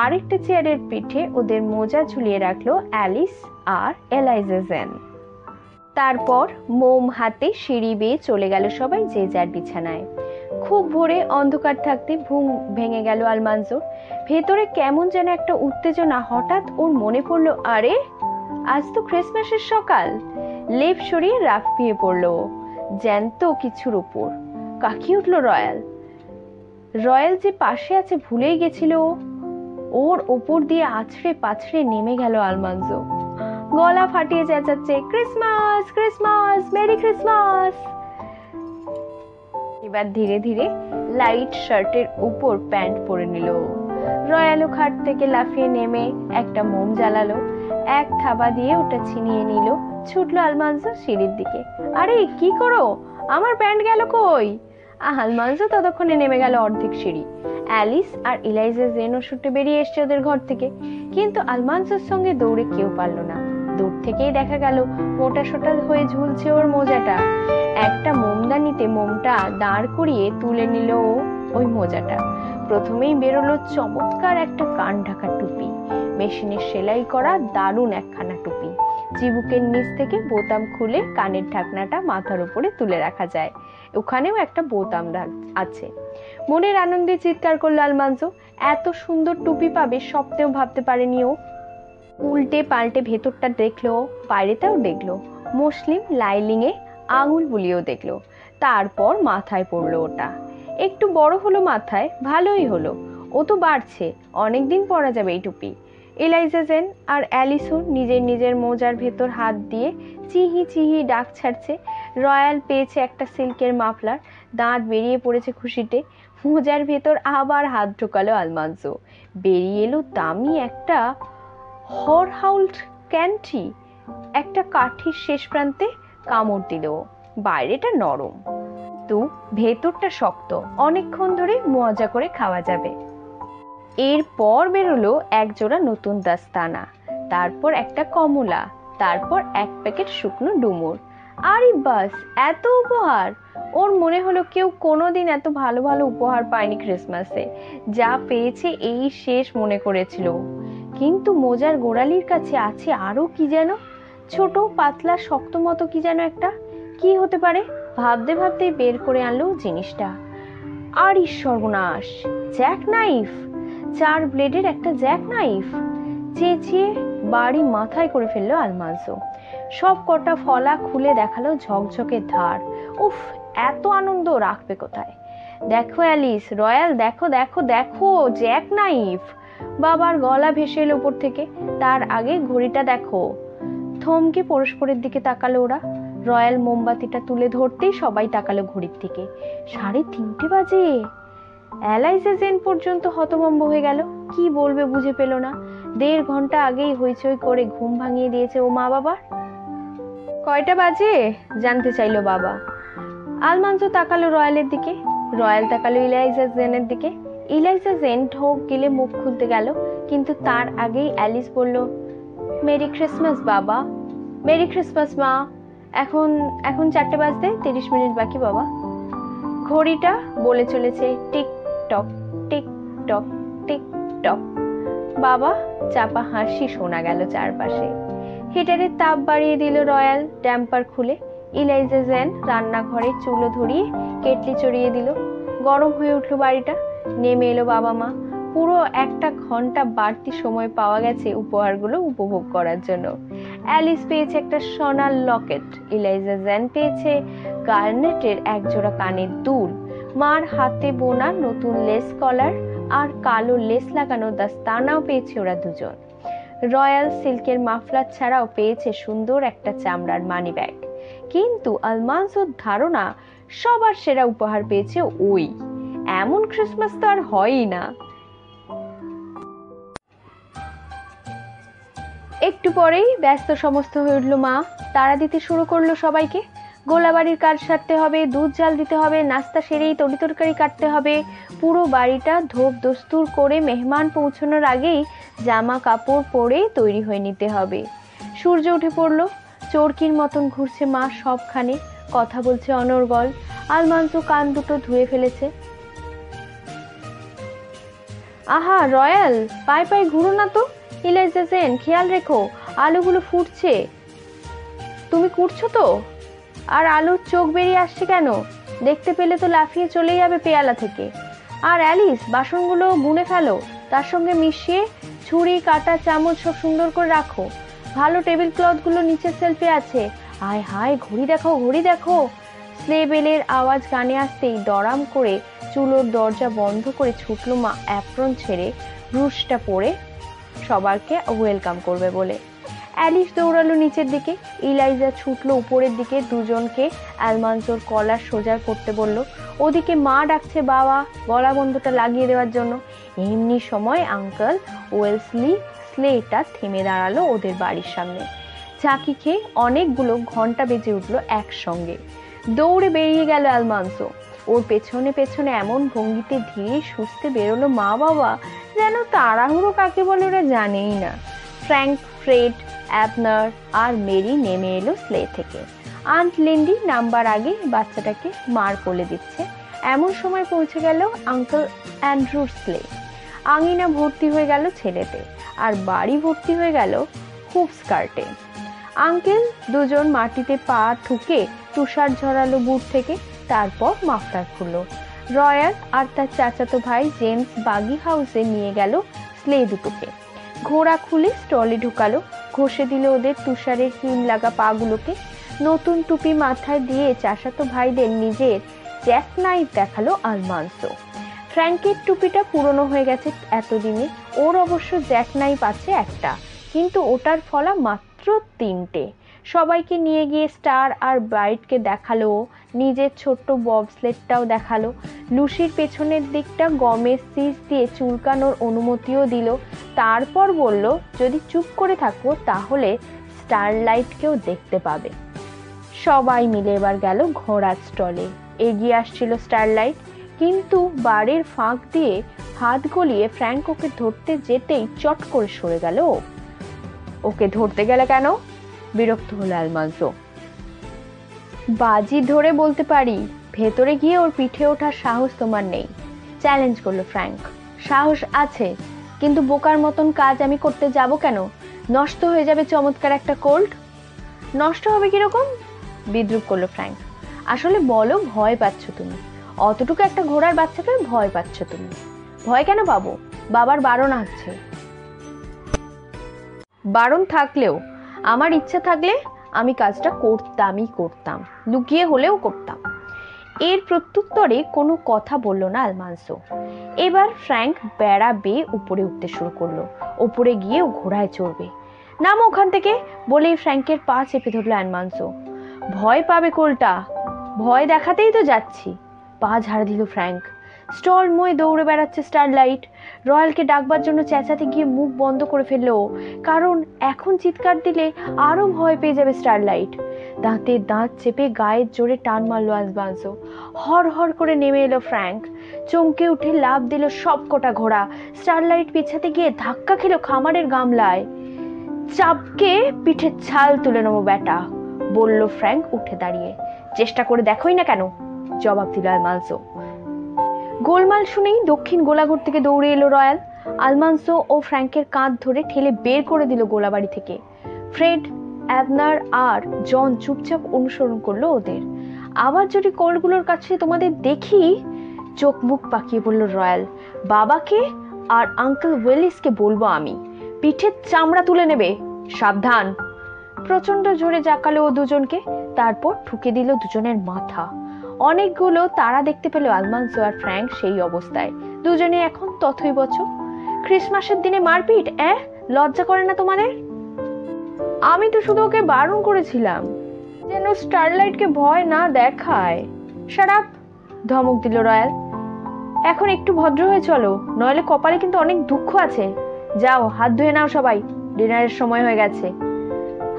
আরেকটা চেয়ারের পিঠে ওদের মোজা ঝুলিয়ে রাখলো অ্যালিস আর এলাইজা জেন। তারপর মোম হাতে সিঁড়ি বেয়ে চলে গেল সবাই যে যার বিছানায়। খুব ভোরে অন্ধকার থাকতে ঘুম ভেঙে গেল আলমানজোর। ভেতরে কেমন যেন একটা উত্তেজনা। হঠাৎ ওর মনে পড়লো, আরে আজ তো ক্রিসমাসের সকাল। লেপ সরিয়ে লাফিয়ে পড়লো জ্যান্ত কিছুর উপর। কাকিয়ে উঠল রয়্যাল। রয়্যাল যে পাশে আছে ভুলেই গেছিল। ওর ওপর দিয়ে আছড়ে পাছড়ে নেমে গেল আলমানজো। গলা ফাটিয়ে চেঁচাচ্ছে, ক্রিসমাস ক্রিসমাস, মেরি ক্রিসমাস। এবার ধীরে ধীরে লাইট শার্টের উপর প্যান্ট পরে নিল। রয়্যালও খাট থেকে লাফিয়ে নেমে একটা মোম জ্বালালো, এক থাবা দিয়ে ওটা ছিনিয়ে নিল। ছুটলো আলমানজো সিঁড়ির দিকে। আরে কি করো, আমার প্যান্ট গেল কই? আলমানজো ততক্ষণে নেমে গেল অর্ধেক সিঁড়ি। অ্যালিস আর ইলাইজা জেনও ছুটে বেরিয়ে এসছে ওদের ঘর থেকে, কিন্তু আলমানজোর সঙ্গে দৌড়ে কেউ পারলো না। দূর থেকেই দেখা গেল মোটা সোটা হয়ে ঝুলছে ওর মোজাটা। একটা মোমদানিতে মোমটা দাঁড় করিয়ে তুলে নিল ওই মোজাটা। প্রথমেই বেরোলো চমৎকার একটা কান ঢাকা টুপি, মেশিনের সেলাই করা দারুণ একখানা টুপি। চিবুকের নিচ থেকে বোতাম খুলে কানের ঢাকনাটা মাথার উপরে তুলে রাখা যায়, ওখানেও একটা বোতাম আছে। মনের আনন্দে চিৎকার করলো আলমানজো। এত সুন্দর টুপি পাবে স্বপ্নেও ভাবতে পারেনি ও। উল্টে পাল্টে ভেতরটা দেখলো, বাইরেটাও দেখলো, মুসলিম লাইলিংয়ে আঙুল বুলিয়েও দেখলো। তারপর মাথায় পড়লো ওটা। একটু বড় হলো মাথায়, ভালোই হলো। ও তো বাড়ছে, অনেকদিন পরা যাবে এই টুপি। ইলাইজা জেন আর অ্যালিসও নিজের নিজের মোজার ভেতর হাত দিয়ে চিহি চিহি ডাক ছাড়ছে। রয়্যাল পেয়েছে একটা সিল্কের মাফলার, দাঁত বেরিয়ে পড়েছে খুশিতে। মোজার ভেতর আবার হাত ঢোকালো আলমানজো। বেরিয়ে এলো দামি একটা হরহাউল্ড ক্যান্টি। একটা কাঠির শেষ প্রান্তে কামড় দিল। বাইরেটা নরম, কিন্তু ভেতরটা শক্ত, অনেকক্ষণ ধরে মজা করে খাওয়া যাবে। এরপর বেরোলো এক জোড়া নতুন দাস্তানা, তারপর একটা কমলা, তারপর এক প্যাকেট শুকনো ডুমুর। আরে বাস, এত উপহার! ওর মনে হলো কেউ কোনোদিন এত ভালো ভালো উপহার পায়নি ক্রিসমাসে। যা পেয়েছে এই শেষ মনে করেছিল। কিন্তু মোজার গোড়ালির কাছে আছে আরো কি যেন, ছোট পাতলা শক্ত মতো কি যেন একটা। কি হতে পারে ভাবতে ভাবতেই বের করে আনলো জিনিসটা। আর সর্বনাশ, জ্যাক নাইফ! 4 ব্লেডের একটা জ্যাক নাইফ। চেঁচিয়ে বাড়ি মাথায় করে ফেললো আলমানজো। সব কটা ফলা খুলে দেখালো ঝকঝকে ধার। উফ, এত আনন্দ রাখবে কোথায়? দেখো অ্যালিস, রয়্যাল, দেখো দেখো দেখো, জ্যাক নাইফ! বাবার গলা ভেসে এলো উপর থেকে। তার আগে ঘড়িটা দেখো। থমকে পরস্পরের দিকে তাকালো ওরা। রয়্যাল মোমবাতিটা তুলে ধরতেই সবাই তাকালো ঘড়ির দিকে। 3:30 বাজে। এলাইজা জেন পর্যন্ত হতভম্ব হয়ে গেল, কি বলবে বুঝে পেল না। 1.5 ঘন্টা আগেই হইচই করে ঘুম ভাঙিয়ে দিয়েছে ও মা বাবার। কয়টা বাজে জানতে চাইলো বাবা। আলমানজো তাকালো রয়্যালের দিকে, রয়্যাল তাকালো ইলাইজা জেনের দিকে। ইলাইজা জেন ঢোক গিলে মুখ খুলতে গেল, কিন্তু তার আগেই অ্যালিস বলল, মেরি ক্রিসমাস বাবা। মেরি ক্রিসমাস মা। এখন 4টে বাজতে 30 মিনিট বাকি বাবা। ঘড়িটা বলে চলেছে টিক টক টিক টক টিক টক। বাবা চাপা হাসি শোনা গেল চারপাশে। হিটারের তাপ বাড়িয়ে দিল রয়্যাল ড্যাম্পার খুলে। ইলাইজা জেন রান্নাঘরে চুলো ধরিয়ে কেটলি চড়িয়ে দিল। গরম হয়ে উঠলো বাড়িটা। নেমে এলো বাবা মা। পুরো 1 ঘন্টা বাড়তি সময় পাওয়া গেছে উপহারগুলো উপভোগ করার জন্য। অ্যালিস পেয়েছে একটা সোনার লকেট, ইলাইজা জেন পেয়েছে গার্নেটের একজোড়া কানের দুল, মার হাতে বোনা নতুন লেস কলার আর কালো লেস লাগানো দাস্তানাও পেয়েছে ওরা দুজন। রয়্যাল সিল্কের মাফলার ছাড়াও পেয়েছে সুন্দর একটা চামড়ার মানি ব্যাগ। কিন্তু আলমানজোর ধারণা সবার সেরা উপহার পেয়েছে ওই। এমন ক্রিসমাস তো আর হয়ই না। একটু পরেই ব্যস্ত সমস্ত হয়ে উঠল মা। তাড়া দিতে শুরু করলো সবাইকে। গোলাবাড়ির কাজ সারতে হবে, দুধ জাল দিতে হবে, নাস্তা সেরেই তরিতরকারি কাটতে হবে। পুরো বাড়িটা ধোপ দস্তুর করে মেহমান পৌঁছানোর আগেই জামা কাপড় পরে তৈরি হয়ে নিতে হবে। সূর্য উঠে পড়লো, চরকির মতন ঘুরছে মা সবখানে, কথা বলছে অনর্গল। আলমানজো কান দুটো ধুয়ে ফেলেছে। আহা রয়্যাল, পায়ে পায়ে ঘুরো না তো। ইলাইজা জেন, খেয়াল রেখো, আলুগুলো ফুটছে। তুমি কুটছো তো? আর আলুর চোখ বেরিয়ে আসছে কেন? দেখতে পেলে তো লাফিয়ে চলে যাবে পেয়ালা থেকে। আর অ্যালিস, বাসনগুলো গুনে ফেলো, তার সঙ্গে মিশিয়ে ছুরি কাঁটা চামচ সব সুন্দর করে রাখো। ভালো টেবিল ক্লথগুলো নিচের সেলফে আছে। হায় হায়, ঘড়ি দেখো, ঘড়ি দেখো। স্লে বেলের আওয়াজ কানে আসতেই দড়াম করে চুলোর দরজা বন্ধ করে ছুটলো মা অ্যাপ্রন ছেড়ে ব্রুশটা পরে সবাইকে ওয়েলকাম করবে বলে। অ্যালিস দৌড়ালো নিচের দিকে, ইলাইজা ছুটলো উপরের দিকে দুজনকে অ্যালমান্সোর কলার সোজা করতে বলল। ওদিকে মা ডাকছে বাবা গলা বন্ধটা লাগিয়ে দেওয়ার জন্য। এমনি সময় আঙ্কেল ওয়েলসলি স্লেটা থেমে দাঁড়ালো ওদের বাড়ির সামনে। ঝাঁকি খেয়ে অনেকগুলো ঘন্টা বেজে উঠলো একসঙ্গে। দৌড়ে বেরিয়ে গেল অ্যালমান্সো। ওর পেছনে পেছনে এমন ভঙ্গিতে ধীরে সুস্থে বেরোলো মা বাবা যেন তাড়াহুড়ো কাকে বলে ওরা জানেই না। ফ্র্যাঙ্ক, ফ্রেড, অ্যাবনার আর মেরি নেমে এলো স্লে থেকে। আন্ট লিন্ডি নামবার আগে বাচ্চাটাকে মার কোলে দিচ্ছে। এমন সময় পৌঁছে গেল আঙ্কেল অ্যান্ড্রুর স্লে। আঙিনা ভর্তি হয়ে গেল ছেলেতে, আর বাড়ি ভর্তি হয়ে গেল হুপ স্কার্টে। আঙ্কেল দুজন মাটিতে পা ঠুকে তুষার ঝরালো বুট থেকে, তারপর মাফলার খুললো। রয়্যাল আর তার চাচাতো ভাই জেমস বাগি হাউসে নিয়ে গেল স্লে দুটোকে। ঘোড়া খুলে স্টলে ঢুকালো, ঘষে দিল ওদের তুষারের হিম লাগা পাগুলোকে। নতুন টুপি মাথায় দিয়ে চাচাতো ভাইদের নিজের জ্যাক নাইফ দেখালো আলমান্সো। ফ্র্যাঙ্কের টুপিটা পুরনো হয়ে গেছে এতদিনে, ওর অবশ্য জ্যাক নাইফ আছে একটা, কিন্তু ওটার ফলা মাত্র 3টে। সবাইকে নিয়ে গিয়ে স্টার আর ব্রাইটকে দেখালো, নিজের ছোট্ট ববস্লেডটাও দেখালো। লুসির পেছনের দিকটা গমের সিজ দিয়ে চুলকানোর অনুমতিও দিল। তারপর বলল যদি চুপ করে থাকো তাহলে স্টারলাইটকেও দেখতে পাবে। সবাই মিলে এবার গেল ঘোড়ার স্টলে। এগিয়ে আসছিল স্টারলাইট, কিন্তু বাড়ির ফাঁক দিয়ে হাত গলিয়ে ফ্র্যাঙ্ক ওকে ধরতে যেতেই চট করে সরে গেল। ওকে ধরতে গেলে কেন? বিরক্ত হলো অ্যালমান্সো। বাজি ধরে বলতে পারি ভেতরে গিয়ে ওর পিঠে ওঠার সাহস তোমার নেই, চ্যালেঞ্জ করলো ফ্র্যাঙ্ক। সাহস আছে, কিন্তু বোকার মতন কাজ আমি করতে যাব কেন? নষ্ট হয়ে যাবে চমৎকার একটা কোল্ড। নষ্ট হবে কিরকম? বিদ্রুপ করলো ফ্র্যাঙ্ক। আসলে বলো ভয় পাচ্ছ তুমি? অতটুকু একটা ঘোড়ার বাচ্চাকে ভয় পাচ্ছ তুমি? ভয় কেন পাবো? বাবার বারণ আছে। বারণ থাকলেও আমার ইচ্ছা থাকলে আমি কাজটা করতাম, লুকিয়ে হলেও করতাম। এর প্রত্যুত্তরে কোনো কথা বলল না আলমান্সো। এবার ফ্র্যাঙ্ক বেড়া বেয়ে উপরে উঠতে শুরু করলো। ওপরে গিয়ে ও ঘোড়ায় চড়বে। নামো ওখান থেকে বলেই ফ্র্যাঙ্কের পা চেপে ধরলো অ্যালমান্সো। ভয় পাবে কোলটা, ভয় দেখাতেই তো যাচ্ছি। পা ঝাড় দিল ফ্র্যাঙ্ক। স্টল ময় দৌড়ে বেড়াচ্ছে স্টারলাইট। রয়্যালকে ডাকবার জন্য চেঁচাতে গিয়ে মুখ বন্ধ করে ফেললো, কারণ এখন চিৎকার দিলে আরো ভয় পেয়ে যাবে স্টারলাইট। দাঁতে দাঁত চেপে গায়ের জোরে টান মারলো অ্যালমান্সো। হর হর করে নেমে এলো ফ্র্যাঙ্ক। চমকে উঠে লাফ দিল সব কটা ঘোড়া। স্টারলাইট পিছাতে গিয়ে ধাক্কা খেলো খামারের গামলায়। চাপকে পিঠের ছাল তুলে নেবো ব্যাটা, বলল ফ্র্যাঙ্ক উঠে দাঁড়িয়ে। চেষ্টা করে দেখোই না কেন, জবাব দিল অ্যালমান্সো। গোলমাল শুনেই দক্ষিণ গোলাঘর থেকে দৌড়ে এলো রয়্যাল। আলমান্সো ও ফ্র্যাঙ্কের কাঁধ ধরে ঠেলে বের করে দিল গোলাবাড়ি থেকে। ফ্রেড, অ্যাবনার আর জন চুপচাপ অনুসরণ করলো ওদের। আবার যদি কোলগুলোর কাছে তোমাদের দেখি, চোখ মুখ পাকিয়ে বলল রয়্যাল, বাবাকে আর আঙ্কেল ওয়েলিসকে বলবো আমি, পিঠের চামড়া তুলে নেবে, সাবধান। প্রচন্ড জোরে জাকালো ও দুজনকে, তারপর ঠুকে দিল দুজনের মাথা। অনেকগুলো তারা দেখতে পেল আলমান্সো আর ফ্র্যাঙ্ক সেই অবস্থায়। দুজনে এখন তথই বছর। ক্রিসমাসের দিনে মারপিট, লজ্জা করে না তোমাদের? আমি তো শুধু ওকে বারণ করেছিলাম যেন স্টারলাইটকে ভয় না দেখায়। শাট আপ, ধমক দিল রয়্যাল। এখন একটু ভদ্র হয়ে চলো, নইলে কপালে কিন্তু অনেক দুঃখ আছে। যাও হাত ধুয়ে নাও সবাই, ডিনারের সময় হয়ে গেছে।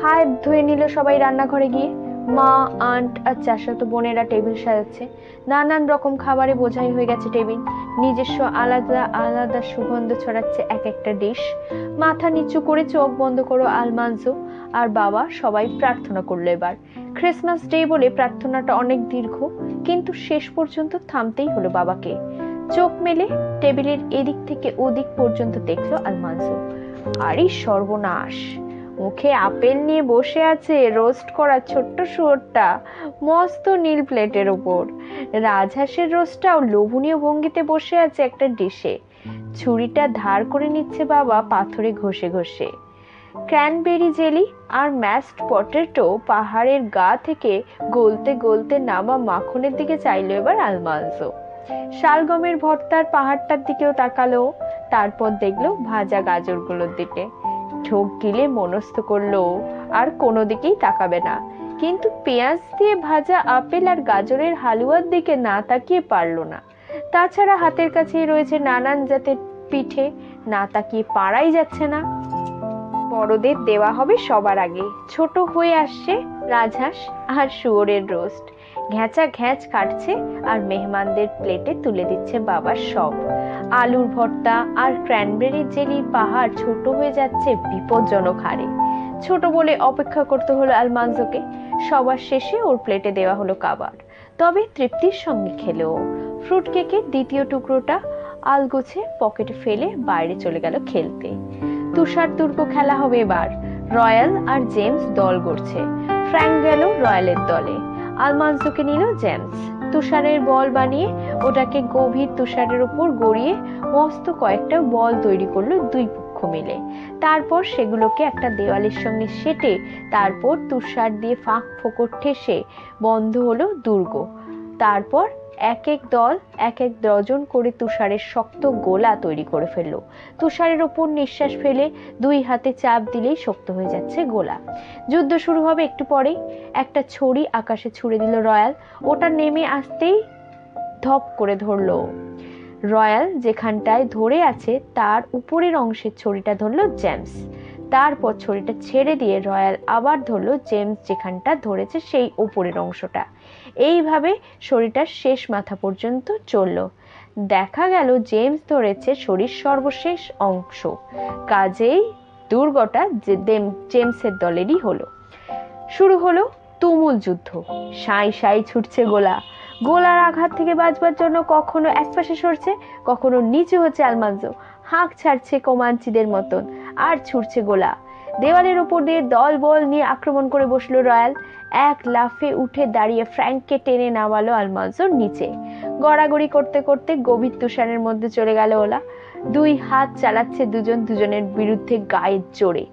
হাত ধুয়ে নিল সবাই রান্নাঘরে গিয়ে। মা, আন্ট আর চাচাতো বোনেরা টেবিল সাজাচ্ছে। নানান রকম খাবারে বোঝাই হয়ে গেছে টেবিল। নিজস্ব আলাদা আলাদা সুগন্ধ ছড়াচ্ছে এক একটা ডিশ। মাথা নিচু করে চোখ বন্ধ করো আলমান্সো আর বাবা সবাই প্রার্থনা করলো এবার। ক্রিসমাস ডে বলে প্রার্থনাটা অনেক দীর্ঘ, কিন্তু শেষ পর্যন্ত থামতেই হলো বাবাকে। চোখ মেলে টেবিলের এদিক থেকে ওদিক পর্যন্ত দেখলো আলমান্সো। আরে সর্বনাশ, মুখে আপেল নিয়ে বসে আছে রোস্ট করা ছোট্ট শুয়োরটা মস্ত নীল প্লেটের ওপর। রাজহাঁসের রোস্টটাও লোভনীয় ভঙ্গিতে বসে আছে একটা ডিশে। ছুরিটা ধার করে নিচ্ছে বাবা পাথরে ঘষে ঘষে। ক্র্যানবেরি জেলি আর ম্যাশড পটেটো পাহাড়ের গা থেকে গলতে গলতে নামা মাখনের দিকে চাইলো এবার আলমান্সো। শালগমের ভর্তার পাহাড়টার দিকেও তাকালো, তারপর দেখলো ভাজা গাজরগুলোর দিকে। ঢোক গিলে মনস্থ করলো আর কোনো দিকেই তাকাবে না, কিন্তু পেঁয়াজ দিয়ে ভাজা আপেল আর গাজরের হালুয়ার দিকে না তাকিয়ে পারলো না। তাছাড়া হাতের কাছেই রয়েছে নানান জাতের পিঠে, না তাকিয়ে পারাই যাচ্ছে না। বড়দের দেওয়া হবে সবার আগে। ছোট হয়ে আসছে রাজহাঁস আর শুয়োরের রোস্ট, ঘ্যাঁচা ঘ্যাঁচ কাটছে আর মেহমানদের প্লেটে তুলে দিচ্ছে বাবার সব। আলুর ভর্তা আর ক্র্যানবেরি জেলির পাহাড় ছোট হয়ে যাচ্ছে বিপজ্জনক হারে। ছোট বলে অপেক্ষা করতে হলো আলমান্সোকে। সবার শেষে ওর প্লেটে দেওয়া হলো খাবার, তবে তৃপ্তির সঙ্গে খেলো। ফ্রুট কেকের দ্বিতীয় টুকরোটা আলগোছে পকেটে ফেলে বাইরে চলে গেল খেলতে। তুষার দুর্গ খেলা হবে এবার। রয়্যাল আর জেমস দল গড়ছে। ফ্র্যাঙ্ক গেল রয়্যালের দলে, আলমান্সোকে নিল জেমস। তুষারের বল বানিয়ে ওটাকে গভীর তুষারের উপর গড়িয়ে মস্ত কয়েকটা বল তৈরি করলো দুই পক্ষ মিলে। তারপর সেগুলোকে একটা দেওয়ালের সঙ্গে সেটে তারপর তুষার দিয়ে ফাঁক ফোকর ঠেসে বন্ধ হলো দুর্গ। তারপর এক এক দল এক এক ডজন করে তুষারের শক্ত গোলা তৈরি করে ফেললো। তুষারের ওপর নিঃশ্বাস ফেলে দুই হাতে চাপ দিলেই শক্ত হয়ে যাচ্ছে গোলা। যুদ্ধ শুরু হবে একটু পরেই। একটা ছড়ি আকাশে ছুড়ে দিল রয়্যাল, ওটা নেমে আসতেই ধপ করে ধরলো। রয়্যাল যেখানটায় ধরে আছে তার উপরের অংশের ছড়িটা ধরলো জেমস। তারপর ছড়িটা ছেড়ে দিয়ে রয়্যাল আবার ধরলো জেমস যেখানটা ধরেছে সেই উপরের অংশটা। এইভাবে শরীরটার শেষ মাথা পর্যন্ত চলল। দেখা গেল জেমস ধরেছে শরীর সর্বশেষ অংশ। কাজেই দুর্গটা জেমসের দলেরই হলো। শুরু হলো তুমুল যুদ্ধ। সাই সাই ছুটছে গোলা। গোলার আঘাত থেকে বাঁচবার জন্য কখনো একপাশে সরছে, কখনো নিচে হচ্ছে আলমান্সো। হাঁক ছাড়ছে কোমাঞ্চিদের মতন আর ছুটছে গোলা। দেওয়ালের উপর দিয়ে দল বল নিয়ে আক্রমণ করে বসলো রয়্যাল। এক লাফে উঠে দাঁড়িয়ে ফ্র্যাঙ্ককে টেনে নামালো আলমান্সোর নিচে। গড়াগড়ি করতে করতে গভীর তুষারের মধ্যে চলে গেল ওলা। দুই হাত চালাচ্ছে দুজন দুজনের বিরুদ্ধে গায়ের জোরে।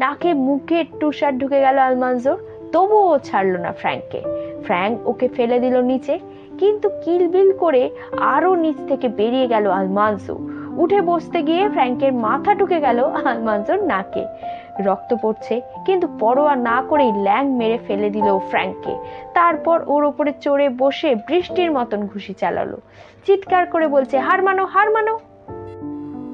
নাকে মুখে তুষার ঢুকে গেল আলমান্সোর, তবুও ছাড়লো না ফ্র্যাঙ্ককে। ফ্র্যাঙ্ক ওকে ফেলে দিল নিচে, কিন্তু কিলবিল করে আরো নিচ থেকে বেরিয়ে গেল আলমান্সো। উঠে বসতে গিয়ে ফ্র্যাঙ্কের মাথা ঢুকে গেল আলমান্সোর নাকে। রক্ত পড়ছে, কিন্তু পরোয়া না করেই ল্যাং মেরে ফেলে দিল ফ্র্যাঙ্ককে। তারপর ওর উপরে চড়ে বসে বৃষ্টির মতন ঘুষি চালালো। চিৎকার করে বলছে, হার মানো, হার মানো।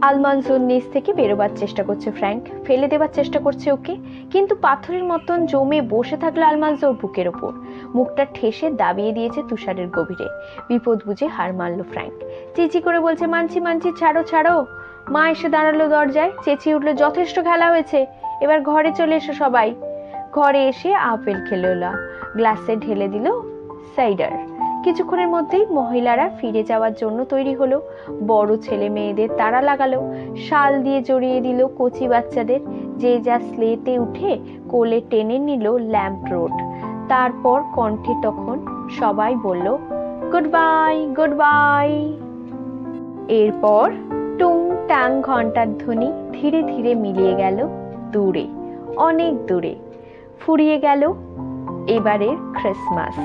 আলমান্সোর নিচ থেকে বেরোবার চেষ্টা করছে ফ্র্যাঙ্ক, ফেলে দেবার চেষ্টা করছে ওকে, কিন্তু পাথরের মতন জমে বসে থাকলো আলমান্সোর বুকের ওপর। মুখটা ঠেসে দাবিয়ে দিয়েছে তুষারের গভীরে। বিপদ বুঝে হার মারলো ফ্র্যাঙ্ক। চেঁচি করে বলছে, মানছি মানছি, ছাড়ো ছাড়ো। মা এসে দাঁড়ালো দরজায়, চেঁচিয়ে উঠলো, যথেষ্ট খেলা হয়েছে, এবার ঘরে চলে এসো সবাই। ঘরে এসে আপেল খেলো ওলা। গ্লাসে ঢেলে দিল সাইডার। কিছুক্ষণের মধ্যেই মহিলারা ফিরে যাওয়ার জন্য তৈরি হলো। বড় ছেলে মেয়েদের তাড়া লাগালো। শাল দিয়ে জড়িয়ে দিল কচি বাচ্চাদের। যে যা স্লেতে উঠে কোলে টেনে নিল ল্যাম্প রোড। তারপর কণ্ঠে তখন সবাই বলল, গুড বাই, গুড বাই। এরপর টুং টাং ঘন্টার ধ্বনি ধীরে ধীরে মিলিয়ে গেল দূরে, অনেক দূরে। ফুরিয়ে গেল এবারের ক্রিসমাস।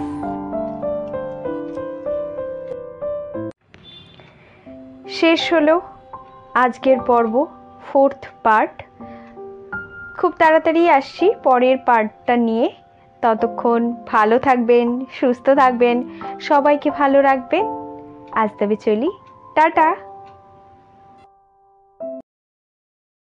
শেষ হলো আজকের পর্ব, 4th পার্ট। খুব তাড়াতাড়ি আসছি পরের পার্টটা নিয়ে। ততক্ষণ ভালো থাকবেন, সুস্থ থাকবেন, সবাইকে ভালো রাখবেন। আজ তবে চলি, টাটা।